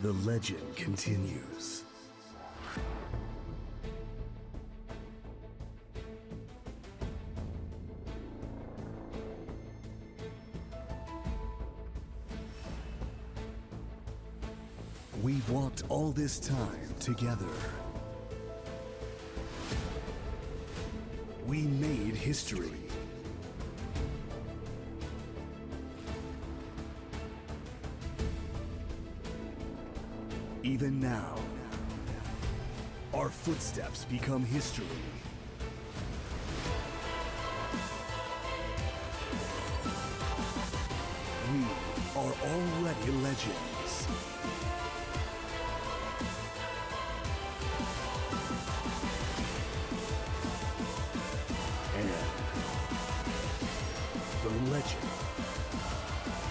The legend continues. We've walked all this time together. We made history. Even now, our footsteps become history. We are already legends. And the legend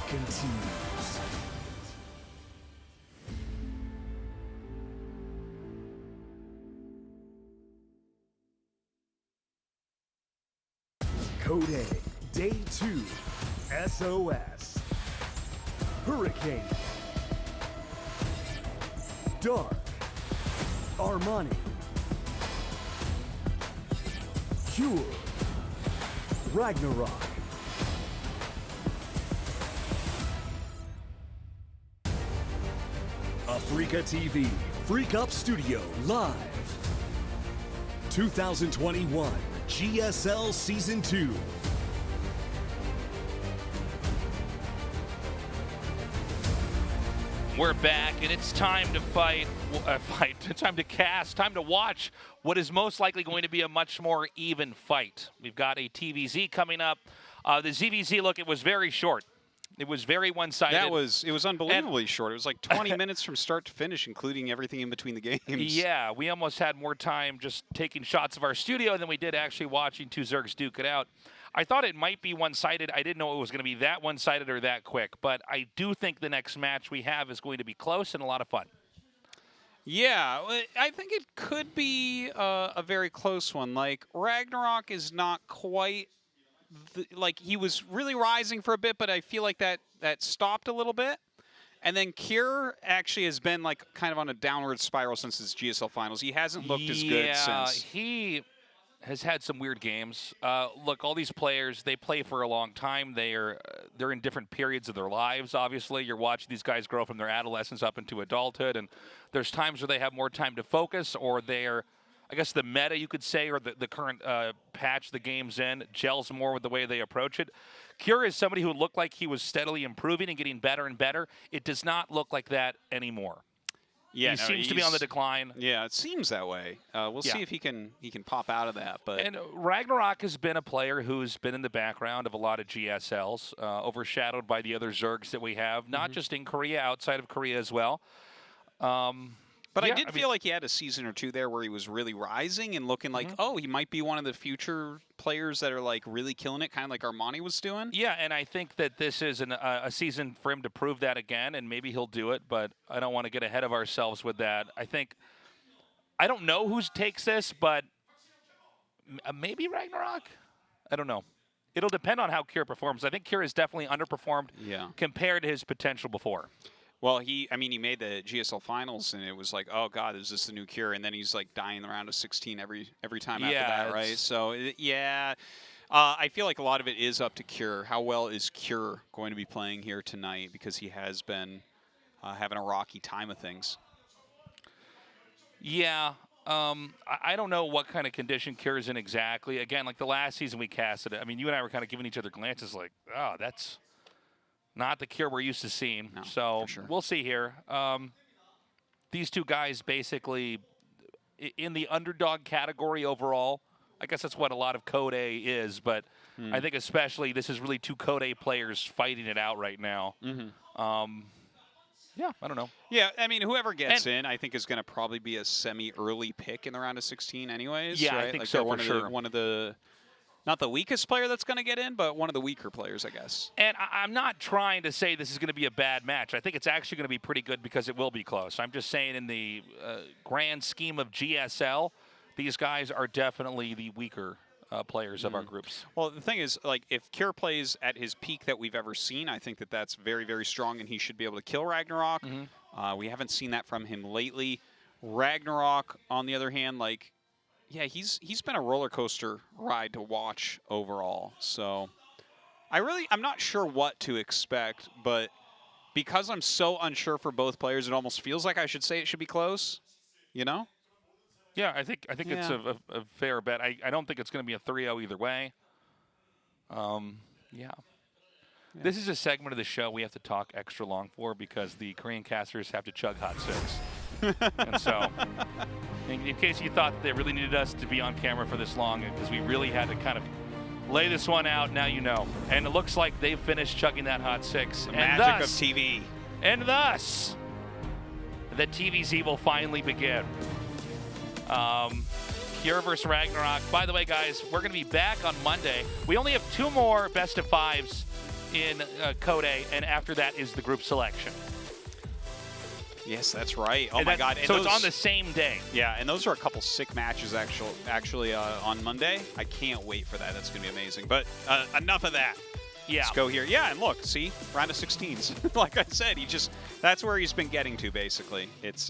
continues. Code A, Day 2, SOS, Hurricane, Dark, Armani, Cure, RagnaroK. Africa TV, Freak Up Studio, live. 2021 GSL Season 2. We're back, and it's time to time to cast, time to watch what is most likely going to be a much more even fight. We've got a TVZ coming up. The ZVZ, look, it was very short. It was very one-sided. It was unbelievably short. It was like 20 minutes from start to finish, including everything in between the games. Yeah, we almost had more time just taking shots of our studio than we did actually watching two Zergs duke it out. I thought it might be one-sided. I didn't know it was going to be that one-sided or that quick, but I do think the next match we have is going to be close and a lot of fun. Yeah, I think it could be a very close one. Like, RagnaroK is not quite... like, he was really rising for a bit, but I feel like that stopped a little bit. And then Cure actually has been, like, kind of on a downward spiral since his GSL finals. He hasn't looked as good since. He has had some weird games. Look, all these players, they play for a long time. They're in different periods of their lives, obviously. You're watching these guys grow from their adolescence up into adulthood, and there's times where they have more time to focus, or they're, I guess the meta, you could say, or the current patch the game's in gels more with the way they approach it. Cure is somebody who looked like he was steadily improving and getting better and better. It does not look like that anymore. Yeah, he seems to be on the decline. Yeah, it seems that way. We'll see if he can pop out of that. But and RagnaroK has been a player who's been in the background of a lot of GSLs, overshadowed by the other Zergs that we have, not just in Korea, outside of Korea as well. But yeah, I feel like he had a season or two there where he was really rising and looking like, oh, he might be one of the future players that are like really killing it, kind of like Armani was doing. Yeah, and I think that this is a season for him to prove that again, and maybe he'll do it, but I don't want to get ahead of ourselves with that. I don't know who takes this, but maybe RagnaroK? I don't know. It'll depend on how Cure performs. I think Cure has definitely underperformed compared to his potential before. Well, he made the GSL finals, and it was like, oh God, is this the new Cure? And then he's like dying the round of 16 every time after that, right? So I feel like a lot of it is up to Cure. How well is Cure going to be playing here tonight? Because he has been having a rocky time of things. Yeah, I don't know what kind of condition Cure's in exactly. Again, like the last season we casted it. I mean, you and I were kind of giving each other glances like, oh, that's not the Cure we're used to seeing. No, so sure. We'll see here. These two guys basically in the underdog category overall. I guess that's what a lot of Code A is, but I think especially this is really two Code A players fighting it out right now. Yeah, I don't know. Yeah, I mean, whoever gets in, I think is going to probably be a semi-early pick in the round of 16 anyways. Yeah, right? I think like so, for sure. One of the, not the weakest player that's going to get in, but one of the weaker players, I guess. And I'm not trying to say this is going to be a bad match. I think it's actually going to be pretty good because it will be close. I'm just saying in the grand scheme of GSL, these guys are definitely the weaker players of our groups. Well, the thing is, like, if Cure plays at his peak that we've ever seen, I think that that's very, very strong, and he should be able to kill RagnaroK. We haven't seen that from him lately. RagnaroK, on the other hand, like, yeah, he's been a roller coaster ride to watch overall. So I'm not sure what to expect, but because I'm so unsure for both players, it almost feels like I should say it should be close, you know? Yeah, I think it's Yeah. a fair bet. I don't think it's going to be a 3-0 either way. Yeah. This is a segment of the show we have to talk extra long for because the Korean casters have to chug hot six. And so, in case you thought they really needed us to be on camera for this long, because we really had to kind of lay this one out, now you know. And it looks like they've finished chugging that hot six. The and magic thus, of TV. And thus, the TVZ will finally begin. Cure versus RagnaroK. By the way, guys, we're going to be back on Monday. We only have 2 more best of 5s in Code A, and after that is the group selection. Yes, that's right. Oh, And my that- God. And so those, it's on the same day. Yeah, and those are a couple sick matches actually on Monday. I can't wait for that. That's going to be amazing. But enough of that. Yeah. Let's go here. Yeah, and look, see? Round of 16s. Like I said, that's where he's been getting to, basically. It's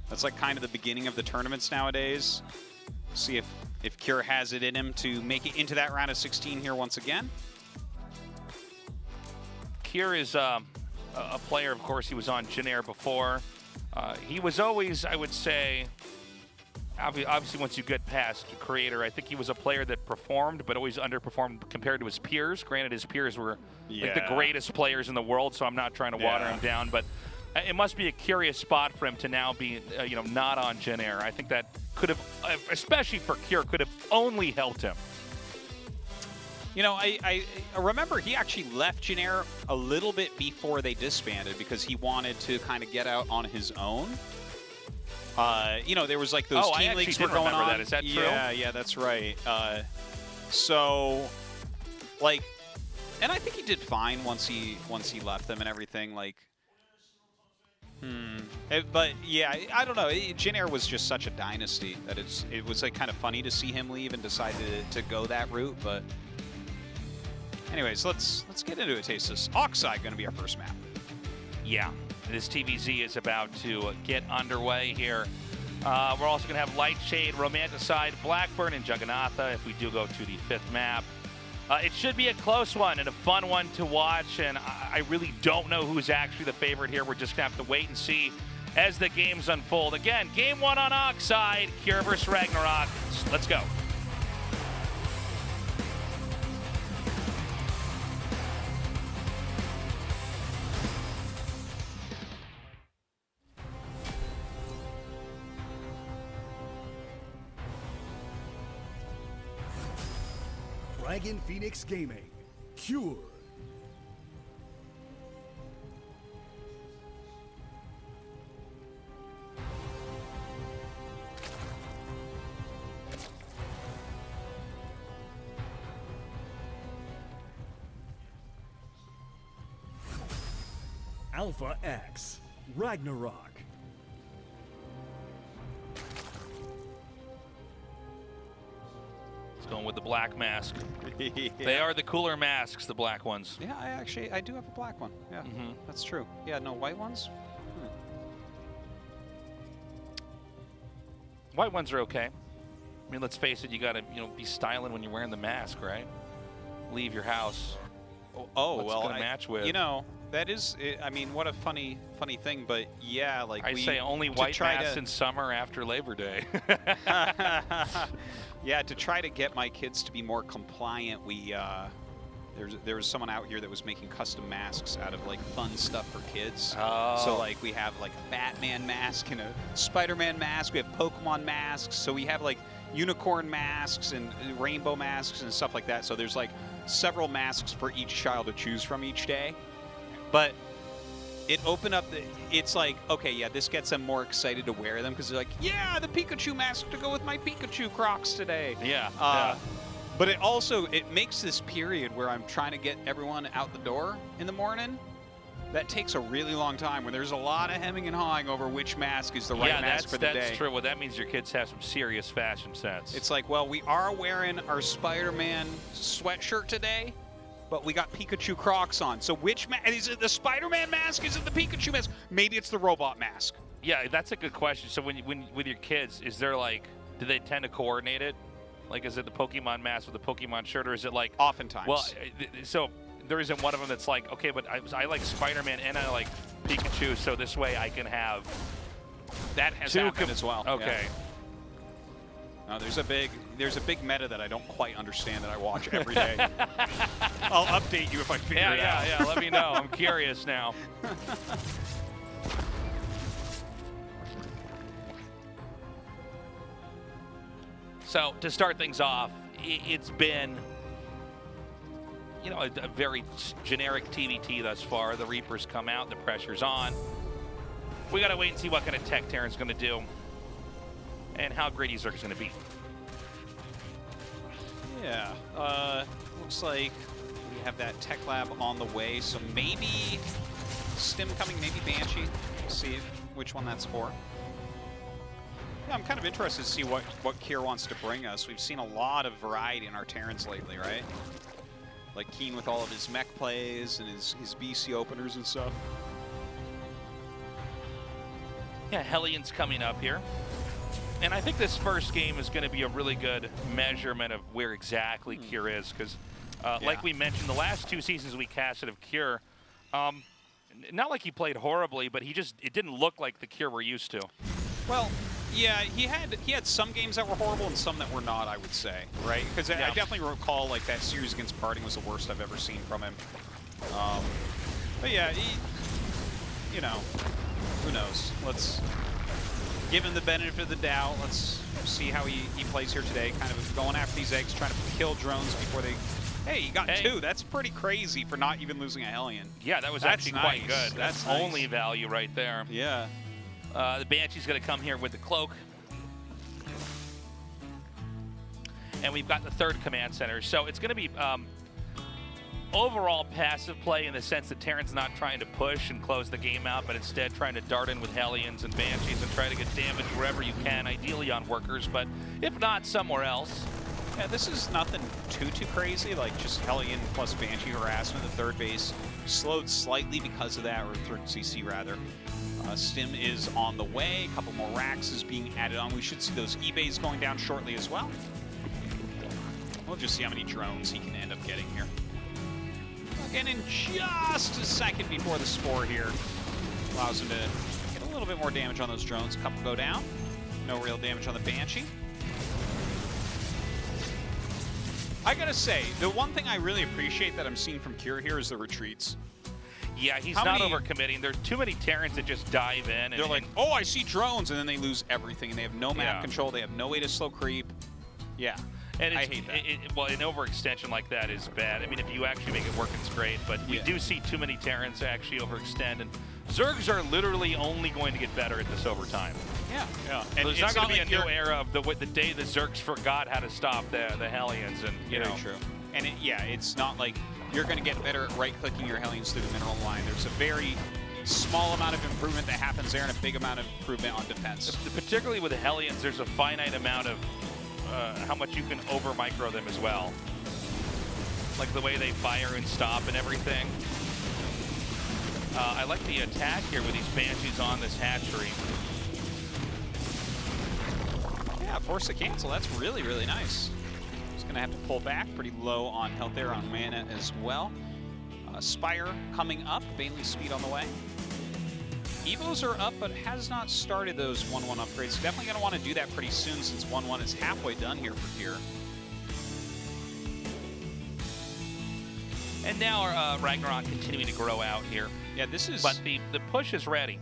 that's like kind of the beginning of the tournaments nowadays. See if Cure has it in him to make it into that round of 16 here once again. Cure is a player, of course. He was on Jin Air before. He was always, I would say, obviously once you get past Creator, I think he was a player that performed, but always underperformed compared to his peers. Granted, his peers were like the greatest players in the world, so I'm not trying to water him down, but it must be a curious spot for him to now be, not on Jin Air. I think that could have, especially for Cure, could have only helped him. You know, I remember he actually left Jin Air a little bit before they disbanded because he wanted to kind of get out on his own. There was like those team leagues were going on. That. Is that true? Yeah, that's right. So, like, and I think he did fine once he left them and everything. Like, but yeah, I don't know. Jin Air was just such a dynasty that it was like kind of funny to see him leave and decide to go that route, but. Anyways, let's get into it. Taste this. Oxide going to be our first map. Yeah, this TVZ is about to get underway here. We're also going to have Lightshade, Romanticide, Blackburn, and Juggernautha if we do go to the 5th map. It should be a close one and a fun one to watch, and I really don't know who's actually the favorite here. We're just going to have to wait and see as the games unfold. Again, game 1 on Oxide, Cure versus RagnaroK. Let's go. Dragon Phoenix Gaming, Cure. Alpha X, RagnaroK. Going with the black mask. They are the cooler masks, the black ones. Yeah, I do have a black one. Yeah, that's true. Yeah, no white ones? White ones are okay. I mean, let's face it, you gotta, be styling when you're wearing the mask, right? Leave your house. Oh, What's well, gonna match with? That is, I mean, what a funny thing, but yeah, like I say only white masks in summer after Labor Day. Yeah, to try to get my kids to be more compliant, there was someone out here that was making custom masks out of like fun stuff for kids. Oh. So like we have like a Batman mask and a Spider-Man mask. We have Pokemon masks. So we have like unicorn masks and rainbow masks and stuff like that. So there's like several masks for each child to choose from each day. But it opened up it's like, okay, yeah, this gets them more excited to wear them because they're like, yeah, the Pikachu mask to go with my Pikachu Crocs today. Yeah. But it makes this period where I'm trying to get everyone out the door in the morning. That takes a really long time where there's a lot of hemming and hawing over which mask is the right mask for the day. That's true. Well, that means your kids have some serious fashion sense. It's like, well, we are wearing our Spider-Man sweatshirt today, but we got Pikachu Crocs on. So which is it the Spider-Man mask? Is it the Pikachu mask? Maybe it's the robot mask. Yeah, that's a good question. So when with your kids, is there like, do they tend to coordinate it? Like, is it the Pokemon mask with the Pokemon shirt, or is it like? Oftentimes. Well, so there isn't one of them that's like, okay, but I like Spider-Man and I like Pikachu, so this way I can have. That has happened as well. Okay. Yeah. No, there's a big meta that I don't quite understand that I watch every day. I'll update you if I figure it out. Yeah. Let me know. I'm curious now. So to start things off, it's been, you know, a very generic TVT thus far. The Reapers come out, the pressure's on. We got to wait and see what kind of tech Terran's going to do and how greedy Zerg's going to be. Yeah, looks like we have that tech lab on the way, so maybe Stim coming, maybe Banshee. We'll see which one that's for. Yeah, I'm kind of interested to see what Kier wants to bring us. We've seen a lot of variety in our Terrans lately, right? Like Keen with all of his mech plays and his BC openers and stuff. Yeah, Hellions coming up here. And I think this first game is going to be a really good measurement of where exactly Kier is, because like we mentioned, the last 2 seasons we casted of Kier, not like he played horribly, but it didn't look like the Kier we're used to. Well, yeah, he had some games that were horrible and some that were not, I would say, right? Because I definitely recall like that series against Parting was the worst I've ever seen from him. But yeah, you know, who knows? Let's give him the benefit of the doubt. Let's see how he plays here today. Kind of going after these eggs, trying to kill drones before they. Hey, he got 2. That's pretty crazy for not even losing a Hellion. Yeah, that was actually quite good. That's nice. Only value right there. Yeah. The Banshee's going to come here with the cloak. And we've got the 3rd command center. So it's going to be overall passive play in the sense that Terran's not trying to push and close the game out, but instead trying to dart in with Hellions and Banshees and try to get damage wherever you can, ideally on workers, but if not, somewhere else. Yeah, this is nothing too crazy, like just Hellion plus Banshee harassment. The 3rd base slowed slightly because of that, or 3rd CC rather. Stim is on the way. A couple more racks is being added on. We should see those eBays going down shortly as well. We'll just see how many drones he can end up getting here. Again, in just a second before the Spore here. Allows him to get a little bit more damage on those drones. A couple go down. No real damage on the Banshee. I gotta say, the one thing I really appreciate that I'm seeing from Kier here is the retreats. Yeah, he's not overcommitting. There's too many Terrans that just dive in. They're like, oh, I see drones, and then they lose everything, and they have no map control. They have no way to slow creep. Yeah, and I hate that. Well, an overextension like that is bad. I mean, if you actually make it work, it's great, but we do see too many Terrans actually overextend, and Zergs are literally only going to get better at this over time. Yeah. And there's not going to be a new era of the day the Zergs forgot how to stop the Hellions, and you know. Very true. And it's not like you're going to get better at right-clicking your Hellions through the mineral line. There's a very small amount of improvement that happens there and a big amount of improvement on defense. Particularly with the Hellions, there's a finite amount of how much you can over-micro them as well. Like the way they fire and stop and everything. I like the attack here with these Banshees on this hatchery. Yeah, force to cancel. That's really, really nice. Gonna have to pull back, pretty low on health there, on mana as well. Spire coming up, Bailey speed on the way. Evos are up, but has not started those 1-1 upgrades. Definitely gonna want to do that pretty soon since 1-1 is halfway done here for Kier. And now our RagnaroK continuing to grow out here. Yeah, this is. But the push is ready.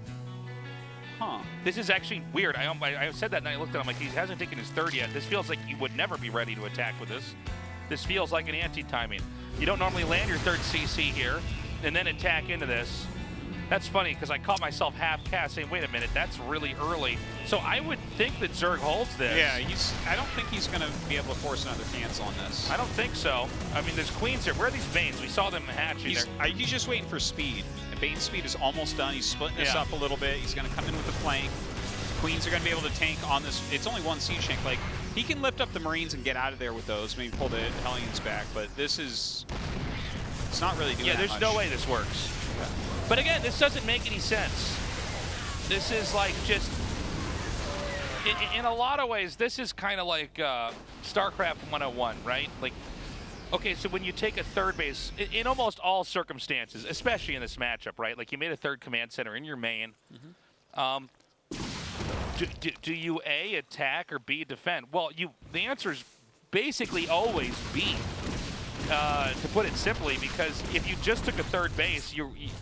Huh. This is actually weird. I said that and I looked at him like he hasn't taken his 3rd yet. This feels like you would never be ready to attack with this. This feels like an anti-timing. You don't normally land your 3rd CC here and then attack into this. That's funny because I caught myself half-cast saying, wait a minute, that's really early. So I would think that Zerg holds this. Yeah, I don't think he's going to be able to force another cancel on this. I don't think so. I mean, there's Queens here. Where are these Banes? We saw them hatching there. He's just waiting for speed. And Bane's speed is almost done. He's splitting this up a little bit. He's going to come in with the flank. Queens are going to be able to tank on this. It's only 1 siege tank. Like, he can lift up the Marines and get out of there with those. Maybe pull the Hellions back. But this is It's not really doing Yeah, that there's much. no way this works. But again, this doesn't make any sense. This is like just, in a lot of ways, this is kind of like StarCraft 101, right? Like, okay, so when you take a third base, in almost all circumstances, especially in this matchup, right? Like you made a third command center in your main. Do you A, attack, or B, defend? Well, the answer is basically always B. To put it simply, because if you just took a third base,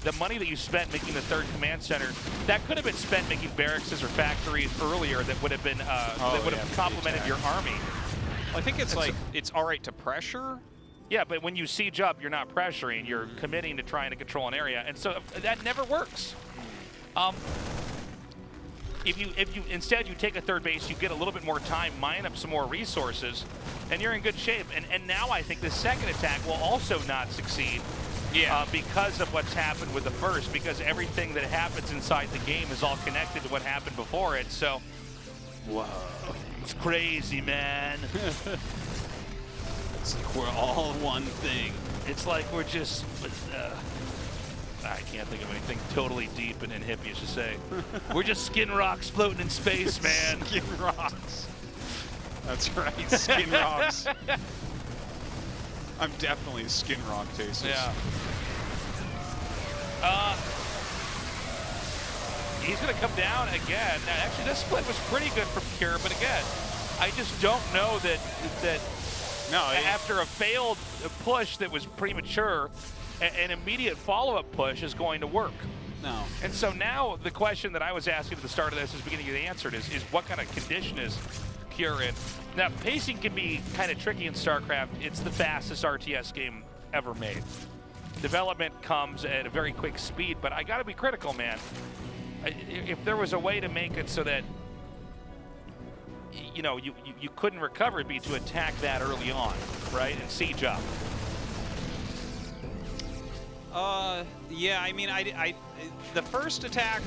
the money that you spent making the third command center, that could have been spent making barracks or factories earlier that would have been complemented your army. Well, I think it's like it's all right to pressure. Yeah, but when you siege up, you're not pressuring, you're committing to trying to control an area, and so that never works. If you instead you take a third base, you get a little bit more time, mine up some more resources, and you're in good shape. And now I think the second attack will also not succeed. Yeah. Because of what's happened with the first, because everything that happens inside the game is all connected to what happened before it. So, whoa, it's crazy, man. It's like we're all one thing. It's like we're just. I can't think of anything totally deep and hippie to say. We're just skin rocks floating in space, man. Skin rocks. That's right, skin rocks. I'm definitely a skin rock, Tasteless. Yeah. He's going to come down again. Now, actually, this split was pretty good from Cure, but again, I just don't know that after a failed push that was premature, an immediate follow-up push is going to work. No. And so now the question that I was asking at the start of this is beginning to get answered is what kind of condition is Cure in? Now, pacing can be kind of tricky in StarCraft. It's the fastest RTS game ever made. Development comes at a very quick speed, but I got to be critical, man. If there was a way to make it so that you couldn't recover, it'd be to attack that early on, right, and siege up. Yeah, I mean, the first attack,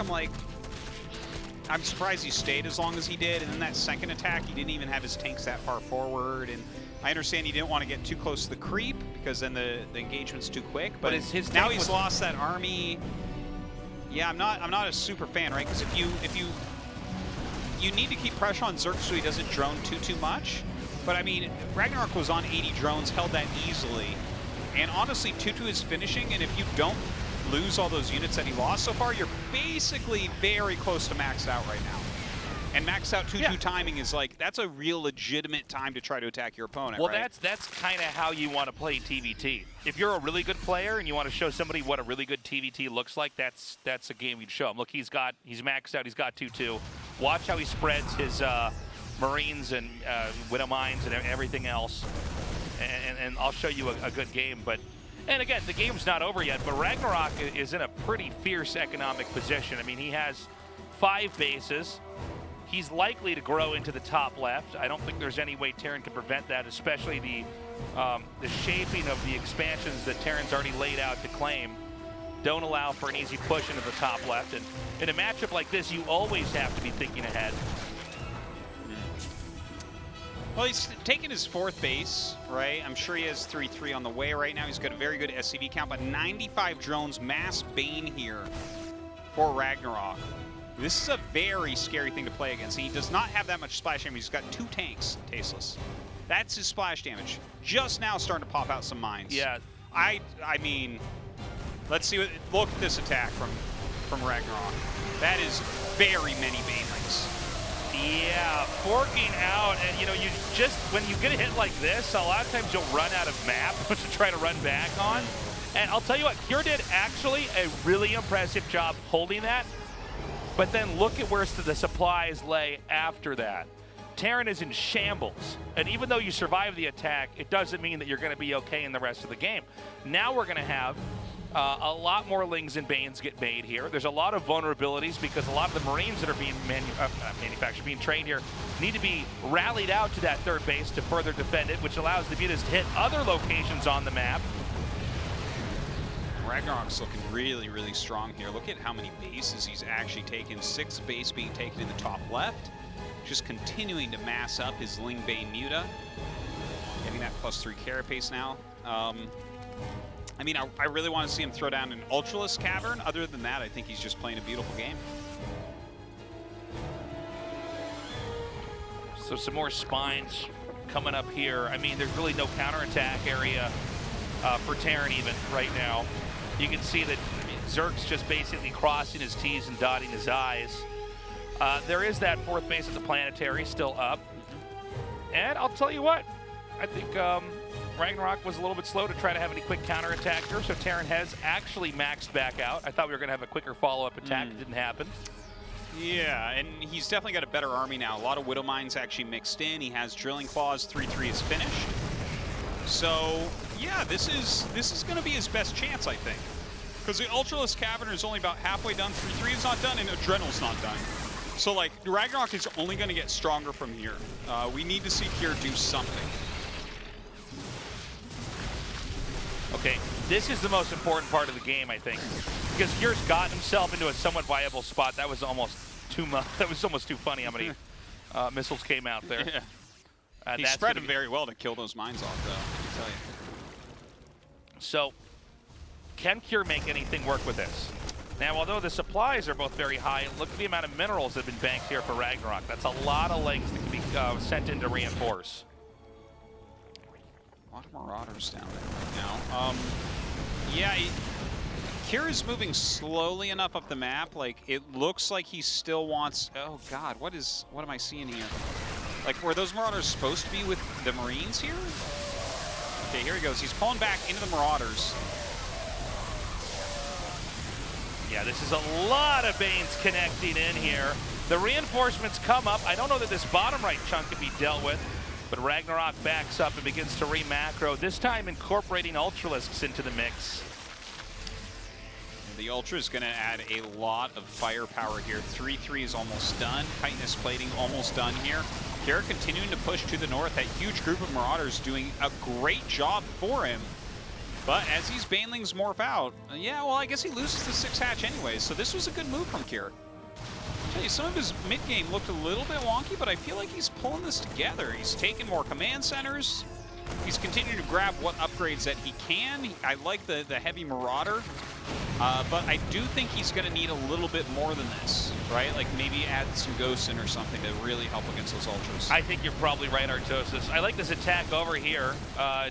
I'm surprised he stayed as long as he did, and then that second attack, he didn't even have his tanks that far forward, and I understand he didn't want to get too close to the creep, because then the engagement's too quick, but now he's lost that army. Yeah, I'm not a super fan, right, because if you need to keep pressure on Zerk so he doesn't drone too much, but I mean, RagnaroK was on 80 drones, held that easily. And honestly, 2-2 is finishing, and if you don't lose all those units that he lost so far, you're basically very close to maxed out right now. And maxed out 2-2 timing is like, that's a real legitimate time to try to attack your opponent, well, right? that's kind of how you want to play TVT. If you're a really good player and you want to show somebody what a really good TVT looks like, that's a game you'd show him. Look, he's maxed out, he's got 2-2. Watch how he spreads his Marines and Widow Mines and everything else. And I'll show you a good game. And again, the game's not over yet, but RagnaroK is in a pretty fierce economic position. I mean, he has 5 bases. He's likely to grow into the top left. I don't think there's any way Terran can prevent that, especially the shaping of the expansions that Terran's already laid out to claim don't allow for an easy push into the top left. And in a matchup like this, you always have to be thinking ahead. Well, he's taken his 4th base, right? I'm sure he has 3-3 on the way right now. He's got a very good SCV count, but 95 drones, mass bane here for RagnaroK. This is a very scary thing to play against. He does not have that much splash damage. He's got 2 tanks, Tasteless. That's his splash damage. Just now starting to pop out some mines. Yeah. I mean, let's see look at this attack from RagnaroK. That is very many bane rings. Yeah, forking out, and you just, when you get a hit like this, a lot of times you'll run out of map to try to run back on. And I'll tell you what, Cure did actually a really impressive job holding that, but then look at where the supplies lay after that. Terran is in shambles, and even though you survive the attack, it doesn't mean that you're going to be okay in the rest of the game. Now we're going to have a lot more Lings and Banes get made here. There's a lot of vulnerabilities because a lot of the Marines that are being manufactured, being trained here, need to be rallied out to that third base to further defend it, which allows the mutas to hit other locations on the map. RagnaroK's looking really, really strong here. Look at how many bases he's actually taken. 6th base being taken in the top left. Just continuing to mass up his Ling Bane Muta. Getting that +3 carapace now. I mean, I really want to see him throw down an Ultralisk Cavern. Other than that, I think he's just playing a beautiful game. So some more spines coming up here. I mean, there's really no counterattack area for Terran even right now. You can see that Zerg's just basically crossing his T's and dotting his I's. There is that fourth base of the Planetary still up. And I'll tell you what, I think RagnaroK was a little bit slow to try to have any quick counterattack here, so Terran has actually maxed back out. I thought we were going to have a quicker follow-up attack. It didn't happen. Yeah, and he's definitely got a better army now. A lot of Widow Mines actually mixed in. He has Drilling Claws. 3-3 is finished. So, yeah, this is going to be his best chance, I think. Because the Ultralisk Cavern is only about halfway done. 3-3 is not done, and Adrenal's not done. So, like, RagnaroK is only going to get stronger from here. We need to see Kier do something. Okay, this is the most important part of the game, I think, because Kier's got himself into a somewhat viable spot. That was almost too much. That was almost too funny how many missiles came out there. Yeah. He spread them very well to kill those mines off, though, I can tell you. So, can Kier make anything work with this? Now, although the supplies are both very high, look at the amount of minerals that have been banked here for RagnaroK. That's a lot of legs that can be sent in to reinforce. A lot of Marauders down there right now. Yeah, Kier is moving slowly enough up the map. Like, it looks like he still wants... Oh, God, what am I seeing here? Like, were those Marauders supposed to be with the Marines here? Okay, here he goes. He's pulling back into the Marauders. Yeah, this is a lot of Banes connecting in here. The reinforcements come up. I don't know that this bottom right chunk can be dealt with, but RagnaroK backs up and begins to re-macro, this time incorporating Ultralisks into the mix. The Ultra is going to add a lot of firepower here. 3-3 is almost done. Chitinous plating almost done here. Kier continuing to push to the north. That huge group of Marauders doing a great job for him. But as these Banelings morph out, yeah, well, I guess he loses the 6 hatch anyways. So this was a good move from Kier. I'll tell you, some of his mid-game looked a little bit wonky, but I feel like he's pulling this together. He's taking more command centers. He's continuing to grab what upgrades that he can. I like the heavy Marauder, but I do think he's going to need a little bit more than this, right? Like maybe add some Ghosts in or something to really help against those Ultras. I think you're probably right, Artosis. I like this attack over here,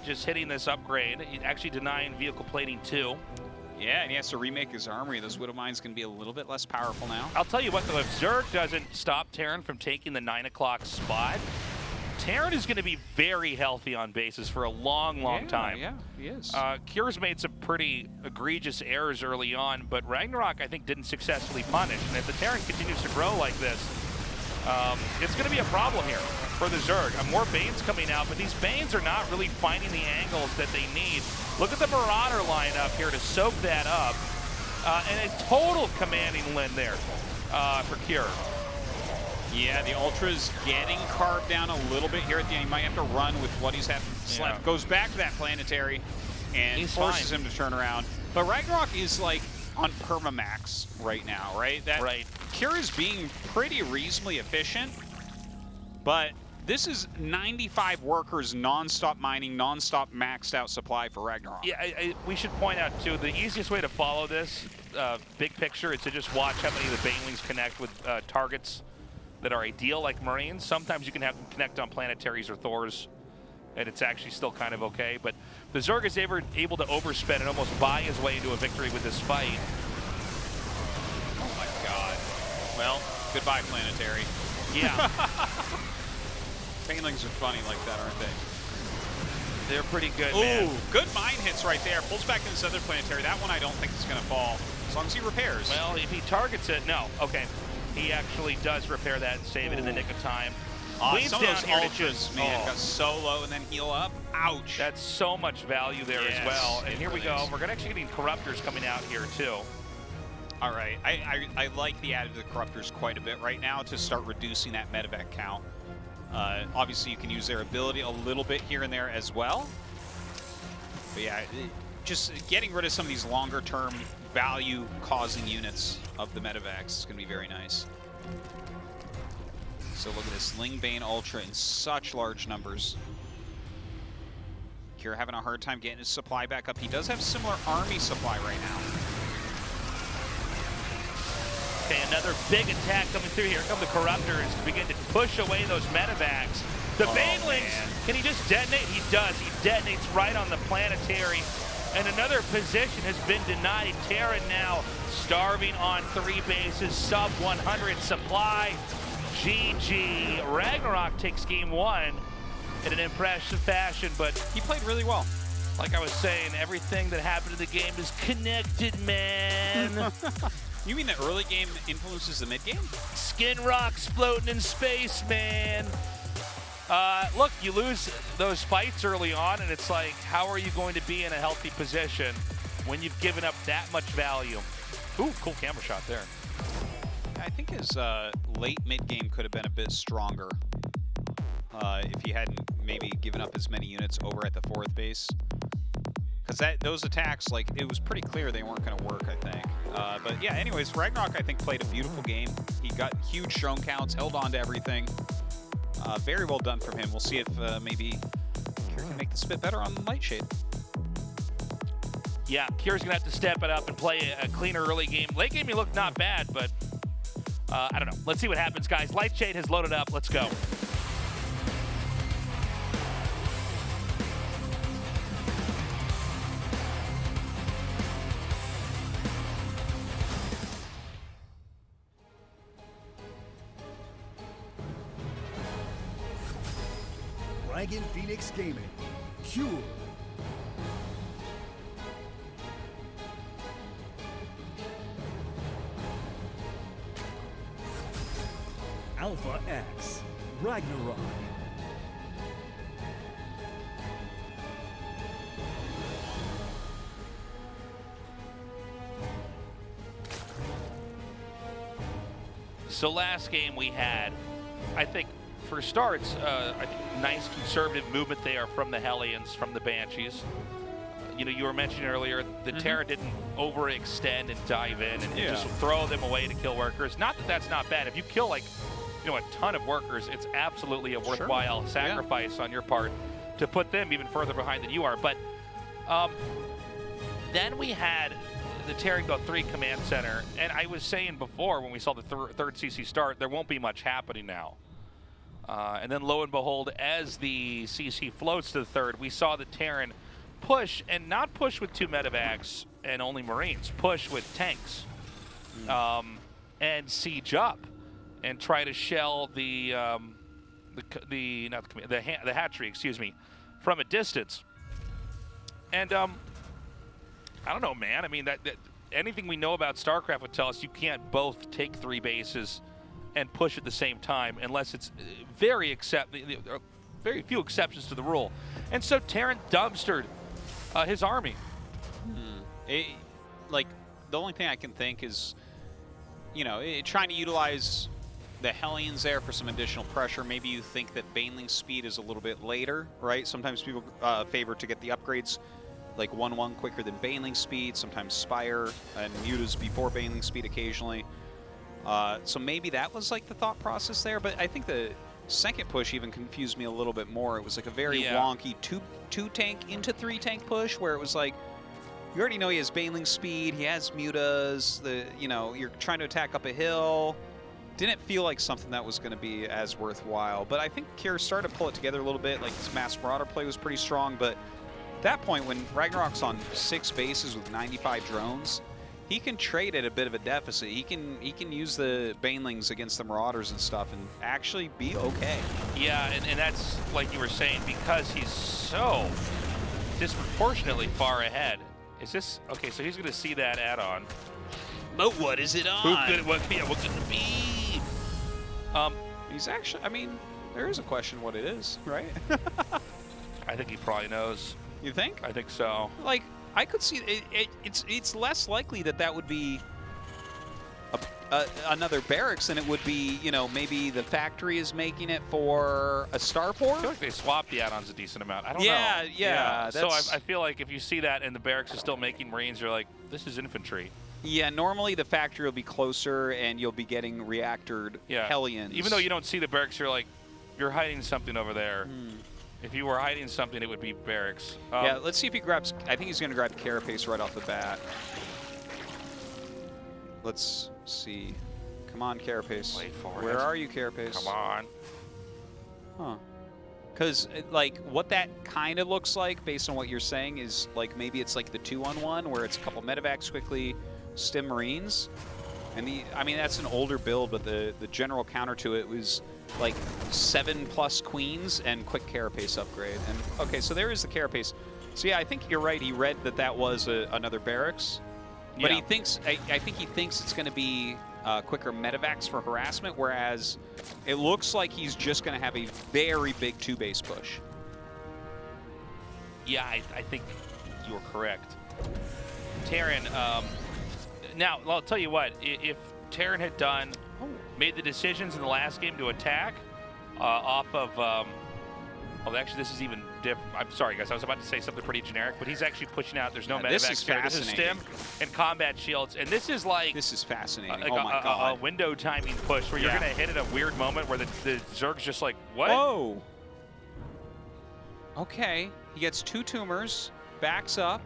just hitting this upgrade, actually denying vehicle plating too. Yeah, and he has to remake his armory. Those Widow Mines can be a little bit less powerful now. I'll tell you what, though, if Zerg doesn't stop Terran from taking the 9 o'clock spot, Terran is going to be very healthy on bases for a long time. Yeah, he is. Kier's made some pretty egregious errors early on, but RagnaroK, I think, didn't successfully punish. And if the Terran continues to grow like this, it's going to be a problem here for the Zerg. More Banes coming out, but these Banes are not really finding the angles that they need. Look at the Marauder lineup here to soak that up. And a total commanding Lin there for Kier. Yeah, the Ultra's getting carved down a little bit here at the end. He might have to run with what he's had left. Yeah. Goes back to that Planetary and forces him to turn around. But RagnaroK is like on permamax right now, right? Right. Kier is being pretty reasonably efficient, but this is 95 workers non-stop mining, non-stop maxed out supply for RagnaroK. Yeah, we should point out, too, the easiest way to follow this, big picture, is to just watch how many of the Banelings connect with targets that are ideal, like Marines. Sometimes you can have them connect on Planetaries or Thors, and it's actually still kind of okay. But the Zerg is able to overspend and almost buy his way into a victory with this fight. Oh my God. Well, goodbye, Planetary. Yeah. Banelings are funny like that, aren't they? They're pretty good, Ooh, man. good mine hits right there. Pulls back to this other Planetary. That one I don't think is going to fall, as long as he repairs. Well, if he targets it, no. Okay. He actually does repair that and save it in the nick of time. Some of those Ultras, man, got so low and then heal up. Ouch. That's so much value there as well. And here we go. We're actually getting Corruptors coming out here, too. All right. I like the added to the Corruptors quite a bit right now to start reducing that medevac count. Obviously, you can use their ability a little bit here and there as well. But yeah, just getting rid of some of these longer-term value-causing units of the medevacs is going to be very nice. So look at this, Ling Bane Ultra in such large numbers. Kira having a hard time getting his supply back up. He does have similar Army supply right now. Okay, another big attack coming through here. Come the Corruptors to begin to push away those medevacs. The Banelings, can he just detonate? He does. He detonates right on the planetary. And another position has been denied. Terran now starving on 3 bases, sub 100 supply. GG. RagnaroK takes game 1 in an impressive fashion, but He played really well. like I was saying, everything that happened in the game is connected, man. You mean the early game influences the mid game? Skin rocks floating in space, man. Look, you lose those fights early on, and it's like, how are you going to be in a healthy position when you've given up that much value? Ooh, cool camera shot there. I think his late mid game could have been a bit stronger if he hadn't maybe given up as many units over at the 4th base. Because those attacks, like, it was pretty clear they weren't going to work, I think. But yeah, anyways, RagnaroK, I think, played a beautiful game. He got huge shown counts, held on to everything. Very well done from him. We'll see if maybe Kira can make this a bit better on Nightshade. Yeah, Kira's going to have to step it up and play a cleaner early game. Late game, he looked not bad, but I don't know. Let's see what happens, guys. Lightshade has loaded up. Let's go. Dragon Phoenix Gaming. Cure. Alpha X. RagnaroK. So last game we had, I think, for starts, I think nice conservative movement there from the Hellions, from the Banshees. You know, you were mentioning earlier, the Terra didn't overextend and dive in and just throw them away to kill workers. Not that that's not bad. If you kill, like, you know, a ton of workers, it's absolutely a worthwhile sacrifice on your part to put them even further behind than you are. But then we had the Terra go 3 command center, and I was saying before when we saw the third CC start, there won't be much happening now. And then lo and behold, as the CC floats to the 3rd, we saw the Terran push, and not push with 2 medevacs and only Marines, push with tanks and siege up and try to shell the hatchery, excuse me, from a distance. And I don't know, man. I mean, that anything we know about StarCraft would tell us you can't both take 3 bases and push at the same time unless it's very few exceptions to the rule. And so Terran dumpstered his army. Like, the only thing I can think is, you know, trying to utilize the Hellions there for some additional pressure. Maybe you think that Baneling speed is a little bit later, right? Sometimes people favor to get the upgrades like 1-1 quicker than Baneling speed, sometimes Spire and Mutas before Baneling speed occasionally. So maybe that was like the thought process there, but I think the second push even confused me a little bit more. It was like a very wonky two tank into 3 tank push where it was like, you already know he has Baneling speed, he has Mutas, you know, you're trying to attack up a hill. Didn't feel like something that was going to be as worthwhile, but I think Kira started to pull it together a little bit. Like, his Mass Marauder play was pretty strong, but at that point when RagnaroK's on 6 bases with 95 drones, he can trade at a bit of a deficit. He can use the Banelings against the Marauders and stuff and actually be okay. Yeah, and that's, like you were saying, because he's so disproportionately far ahead. Is this, okay, so he's going to see that add-on. But what is it on? What could it be? He's actually, I mean, there is a question what it is, right? I think he probably knows. You think? I think so. Like, I could see it's less likely that would be another barracks than it would be, you know, maybe the factory is making it for a starport. I feel like they swapped the add-ons a decent amount. I don't know. Yeah. So I feel like if you see that and the barracks is still making Marines, you're like, this is infantry. Yeah, normally the factory will be closer and you'll be getting reactored Hellions. Even though you don't see the barracks, you're like, you're hiding something over there. If you were hiding something, it would be barracks. Yeah, let's see if he grabs... I think he's going to grab Carapace right off the bat. Let's see. Come on, Carapace. Wait for Where it. are you, Carapace? Come on. Huh. Because, like, what that kind of looks like, based on what you're saying, is, like, maybe it's like the 2-on-1, where it's a couple medevacs quickly, stim Marines. And I mean, that's an older build, but the general counter to it was, like, 7+ Queens and quick Carapace upgrade. And, okay, so there is the Carapace. So, yeah, I think you're right. He read that that was another barracks. But Yeah. he thinks, I think he thinks it's going to be quicker medevacs for harassment, whereas it looks like he's just going to have a very big 2-base push. Yeah, I think you're correct. Terran, now, I'll tell you what, if Terran had made the decisions in the last game to attack off of, oh, actually, this is even different. I'm sorry, guys, I was about to say something pretty generic, but he's actually pushing out. There's no medevacs this is here. This is stim and combat shields, and this is like... This is fascinating. Like oh, my God. A window timing push where you're going to hit at a weird moment where the Zerg's just like, what? Whoa. Okay. He gets 2 tumors, backs up.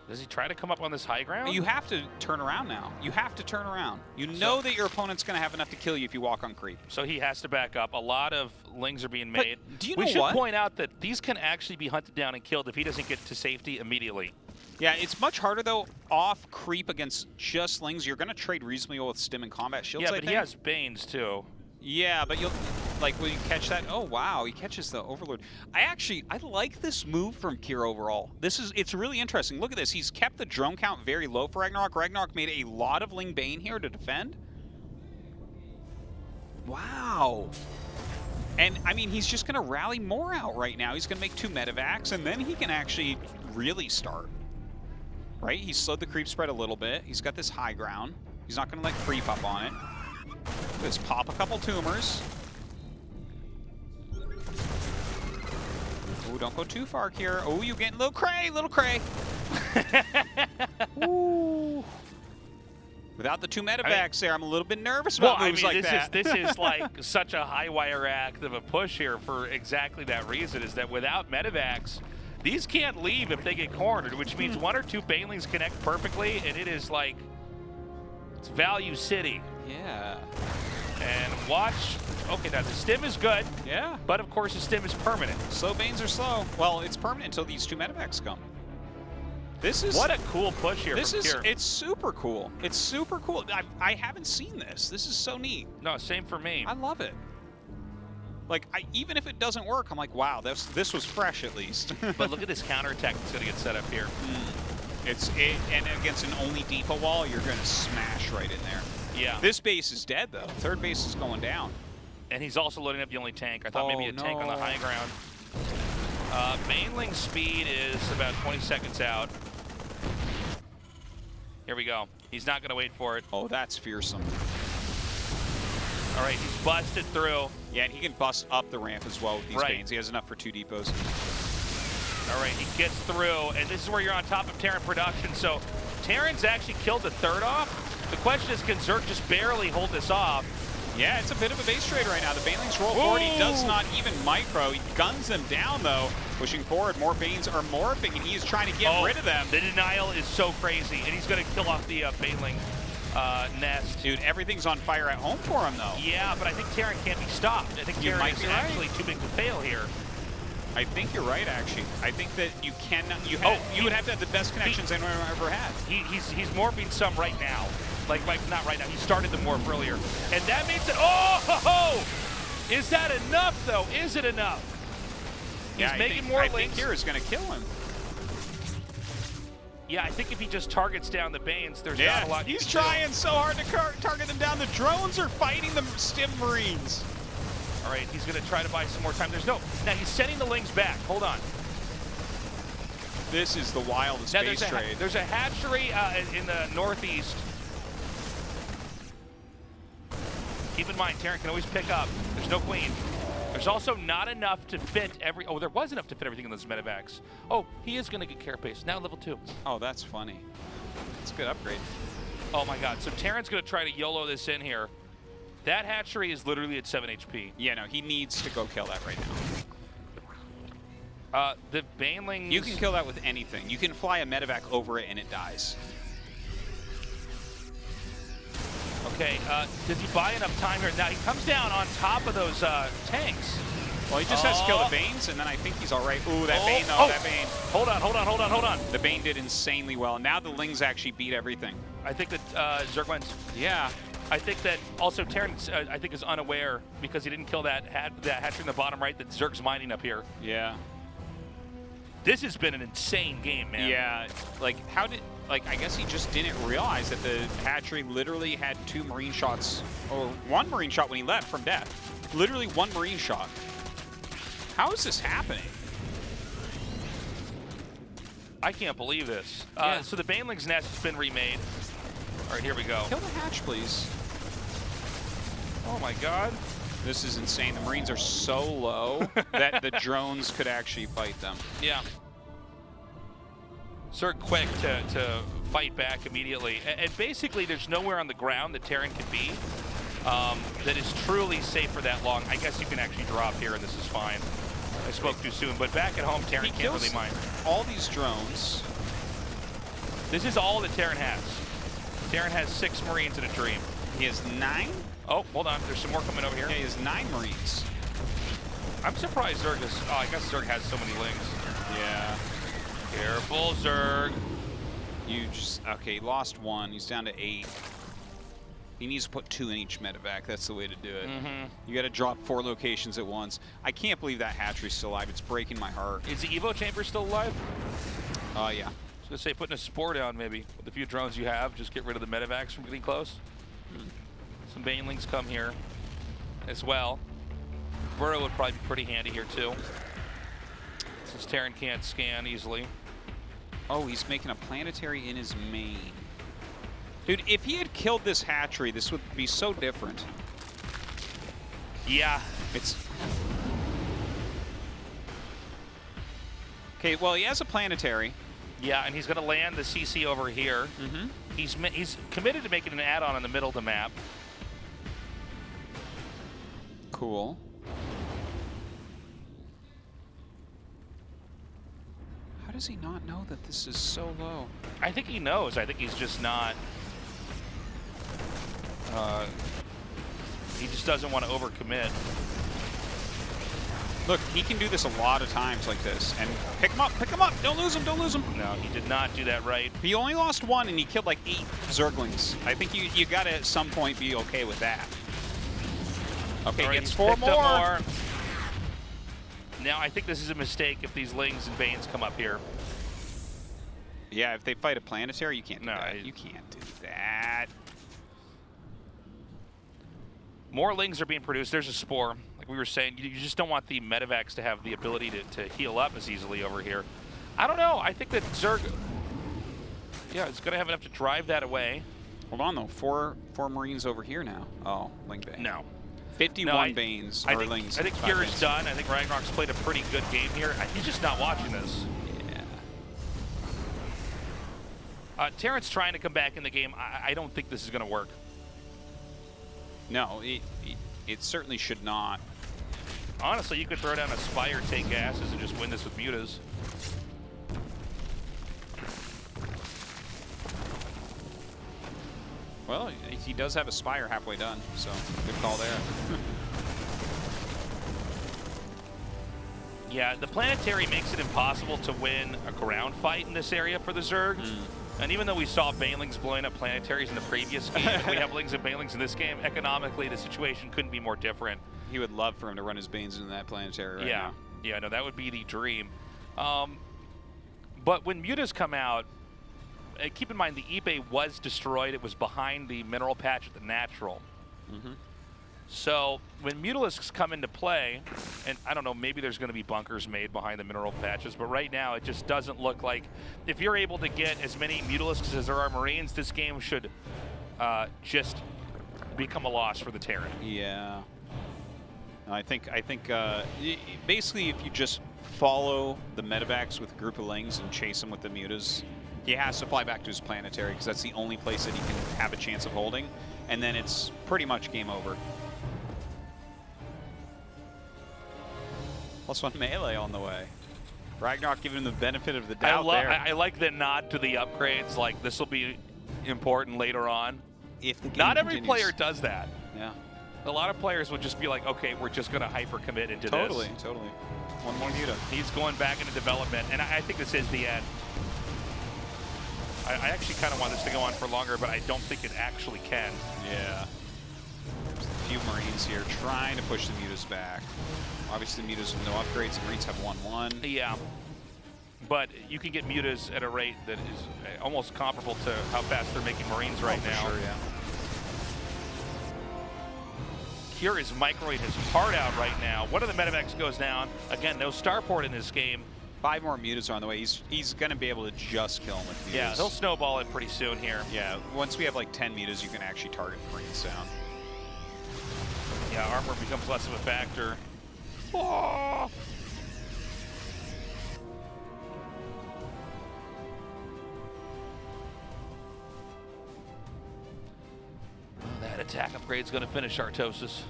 Does he try to come up on this high ground? You have to turn around now. You have to turn around. You know that your opponent's going to have enough to kill you if you walk on creep. So he has to back up. A lot of lings are being made. But do you we know should what? point out that these can actually be hunted down and killed if he doesn't get to safety immediately. Yeah, it's much harder, though, off creep against just lings. You're going to trade reasonably well with stim and combat shields, Yeah, I but think. he has Banes, too. Yeah, but you'll, like, will you catch that? Oh, wow, he catches the Overlord. I like this move from Kier overall. It's really interesting. Look at this. He's kept the drone count very low for RagnaroK. RagnaroK made a lot of Ling Bane here to defend. Wow. And, I mean, he's just going to rally more out right now. He's going to make 2 medevacs, and then he can actually really start. Right? He slowed the creep spread a little bit. He's got this high ground. He's not going to let creep up on it. Let's pop a couple tumors. Ooh, don't go too far here. Oh, you getting little cray, little cray. Ooh. Without the 2 medevacs there, I'm a little bit nervous about moves like that. This is like such a high wire act of a push here for exactly that reason, is that without medevacs, these can't leave if they get cornered, which means 1 or 2 banelings connect perfectly, and it is like, it's value city. Yeah. And watch, okay, now the stim is good. Yeah. But of course the stim is permanent. Slow Banes are slow. Well, it's permanent until these 2 medevacs come. This is... What a cool push here from Kier. It's super cool. It's super cool. I haven't seen this. This is so neat. No, same for me. I love it. Like, even if it doesn't work, I'm like, wow, this was fresh at least. But look at this counterattack that's going to get set up here. And against an only depot wall, you're going to smash right in there. Yeah. This base is dead, though. 3rd base is going down. And he's also loading up the only tank. I thought maybe a tank on the high ground. Baneling speed is about 20 seconds out. Here we go. He's not going to wait for it. Oh, that's fearsome. All right, he's busted through. Yeah, and he can bust up the ramp as well with these Banes. He has enough for 2 depots. All right, he gets through, and this is where you're on top of Terran production. So Terran's actually killed the 3rd off. The question is, can Zerg just barely hold this off? Yeah, it's a bit of a base trade right now. The Banelings roll forward. He does not even micro. He guns them down, though. Pushing forward, more Banes are morphing, and he is trying to get rid of them. The denial is so crazy, and he's going to kill off the Baneling nest. Dude, everything's on fire at home for him, though. Yeah, but I think Terran can't be stopped. I think Terran is actually too big to fail here. I think you're right, actually. I think that you cannot. You would have to have the best connections anyone ever had. He's morphing some right now. Like not right now. He started the morph earlier, and that means that. Oh, ho, ho! Is that enough, though? Is it enough? He's making more links. I think here is going to kill him. Yeah, I think if he just targets down the Banes, there's not a lot. He's trying so hard to target them down. The drones are fighting the stim Marines. All right, he's going to try to buy some more time. Now he's sending the lings back. Hold on. This is the wildest base trade. There's a hatchery in the northeast. Keep in mind, Terran can always pick up. There's no queen. There's also not enough to fit every... Oh, there was enough to fit everything in those medevacs. Oh, he is going to get Carapace. Now level 2. Oh, that's funny. It's a good upgrade. Oh, my God. So Terran's going to try to YOLO this in here. That hatchery is literally at 7 HP. Yeah, no, he needs to go kill that right now. The Banelings... You can kill that with anything. You can fly a medevac over it and it dies. Okay, does he buy enough time here? Now he comes down on top of those tanks. Well, he just has to kill the Banes, and then I think he's all right. Ooh, that Bane, though, that Bane. Hold on. The Bane did insanely well. Now the Lings actually beat everything. I think that Zerg wins. Yeah. I think that also Terran, I think, is unaware because he didn't kill that hatchery in the bottom right that Zerg's mining up here. Yeah. This has been an insane game, man. Yeah. Like, how did... Like, I guess he just didn't realize that the hatchery literally had 2 Marine shots, or 1 Marine shot when he left from death. Literally 1 Marine shot. How is this happening? I can't believe this. Yeah. So the Baneling's nest has been remade. All right, here we go. Kill the hatch, please. Oh my God. This is insane. The Marines are so low that the drones could actually fight them. Yeah. Zerg quick to fight back immediately. And basically, there's nowhere on the ground that Terran can be that is truly safe for that long. I guess you can actually drop here, and this is fine. I spoke too soon, but back at home, Terran can't really mine. All these drones. This is all that Terran has. Terran has 6 Marines in a dream. He has 9? Oh, hold on. There's some more coming over here. Yeah, he has 9 Marines. I'm surprised Zerg is... Oh, I guess Zerg has so many Lings. Yeah. Careful, Zerg. You just... Okay, he lost 1. He's down to 8. He needs to put 2 in each medevac. That's the way to do it. You got to drop 4 locations at once. I can't believe that hatchery's still alive. It's breaking my heart. Is the Evo chamber still alive? Yeah. I was going to say, putting a spore down maybe. With the few drones you have, just get rid of the medevacs from getting close. Some Banelings come here as well. Burrow would probably be pretty handy here too, since Terran can't scan easily. Oh, he's making a planetary in his main. Dude, if he had killed this hatchery, this would be so different. Yeah. It's... Okay, well, he has a planetary. Yeah, and he's going to land the CC over here. He's committed to making an add-on in the middle of the map. Cool. How does he not know that this is so low? I think he knows. I think he's just not... he just doesn't want to overcommit. Look, he can do this a lot of times like this. And pick him up, don't lose him, don't lose him. No, he did not do that right. He only lost 1 and he killed like 8 Zerglings. I think you gotta at some point be okay with that. Okay, All right, gets 4 more. Now, I think this is a mistake if these Lings and Banes come up here. Yeah, if they fight a planetary, you can't do No, that. You can't do that. More Lings are being produced. There's a spore. Like we were saying, you just don't want the medevacs to have the ability to heal up as easily over here. I don't know. I think that Zerg, yeah, it's going to have enough to drive that away. Hold on, though. 4 Marines over here now. Oh, Ling Bane. No. 51 Banes. I think Kira's done. I think RagnaroK's played a pretty good game here. He's just not watching this. Yeah. Terran's trying to come back in the game. I don't think this is going to work. No, it certainly should not. Honestly, you could throw down a Spire, take gases, and just win this with mutas. Well, he does have a Spire halfway done, so good call there. Yeah, the planetary makes it impossible to win a ground fight in this area for the Zerg. And even though we saw Banelings blowing up planetaries in the previous game, and we have Lings and Banelings in this game, economically the situation couldn't be more different. He would love for him to run his Banes into that planetary right now. Yeah, no, that would be the dream. But when mutas come out, keep in mind the eBay was destroyed. It was behind the mineral patch at the natural. So when Mutalisks come into play, and I don't know, maybe there's going to be bunkers made behind the mineral patches, but right now it just doesn't look like, if you're able to get as many Mutalisks as there are Marines, this game should just become a loss for the Terran. Yeah. I think basically if you just follow the medevacs with a group of Lings and chase them with the mutas, he has to fly back to his planetary because that's the only place that he can have a chance of holding, and then it's pretty much game over. +1 melee on the way. RagnaroK giving him the benefit of the doubt there. I like the nod to the upgrades. Like, this will be important later on. If the game Not every continues. player does that. Yeah. A lot of players would just be like, okay, we're just going to hyper commit into Totally, this. totally. One more Muta. He's going back into development, and I think this is the end. I actually kind of want this to go on for longer, but I don't think it actually can. Yeah. There's a few Marines here trying to push the Mutas back. Obviously, the Mutas with no upgrades. The Marines have 1-1. Yeah. But you can get Mutas at a rate that is almost comparable to how fast they're making Marines right now. For sure, yeah. Cure is microing his heart out right now. One of the medevacs goes down. Again, no starport in this game. 5 more Mutas are on the way. He's going to be able to just kill him with Mutas. Yeah, he'll snowball it pretty soon here. Yeah, once we have like 10 Mutas, you can actually target Marines down. Yeah, armor becomes less of a factor. Oh! That attack upgrade's going to finish Artosis.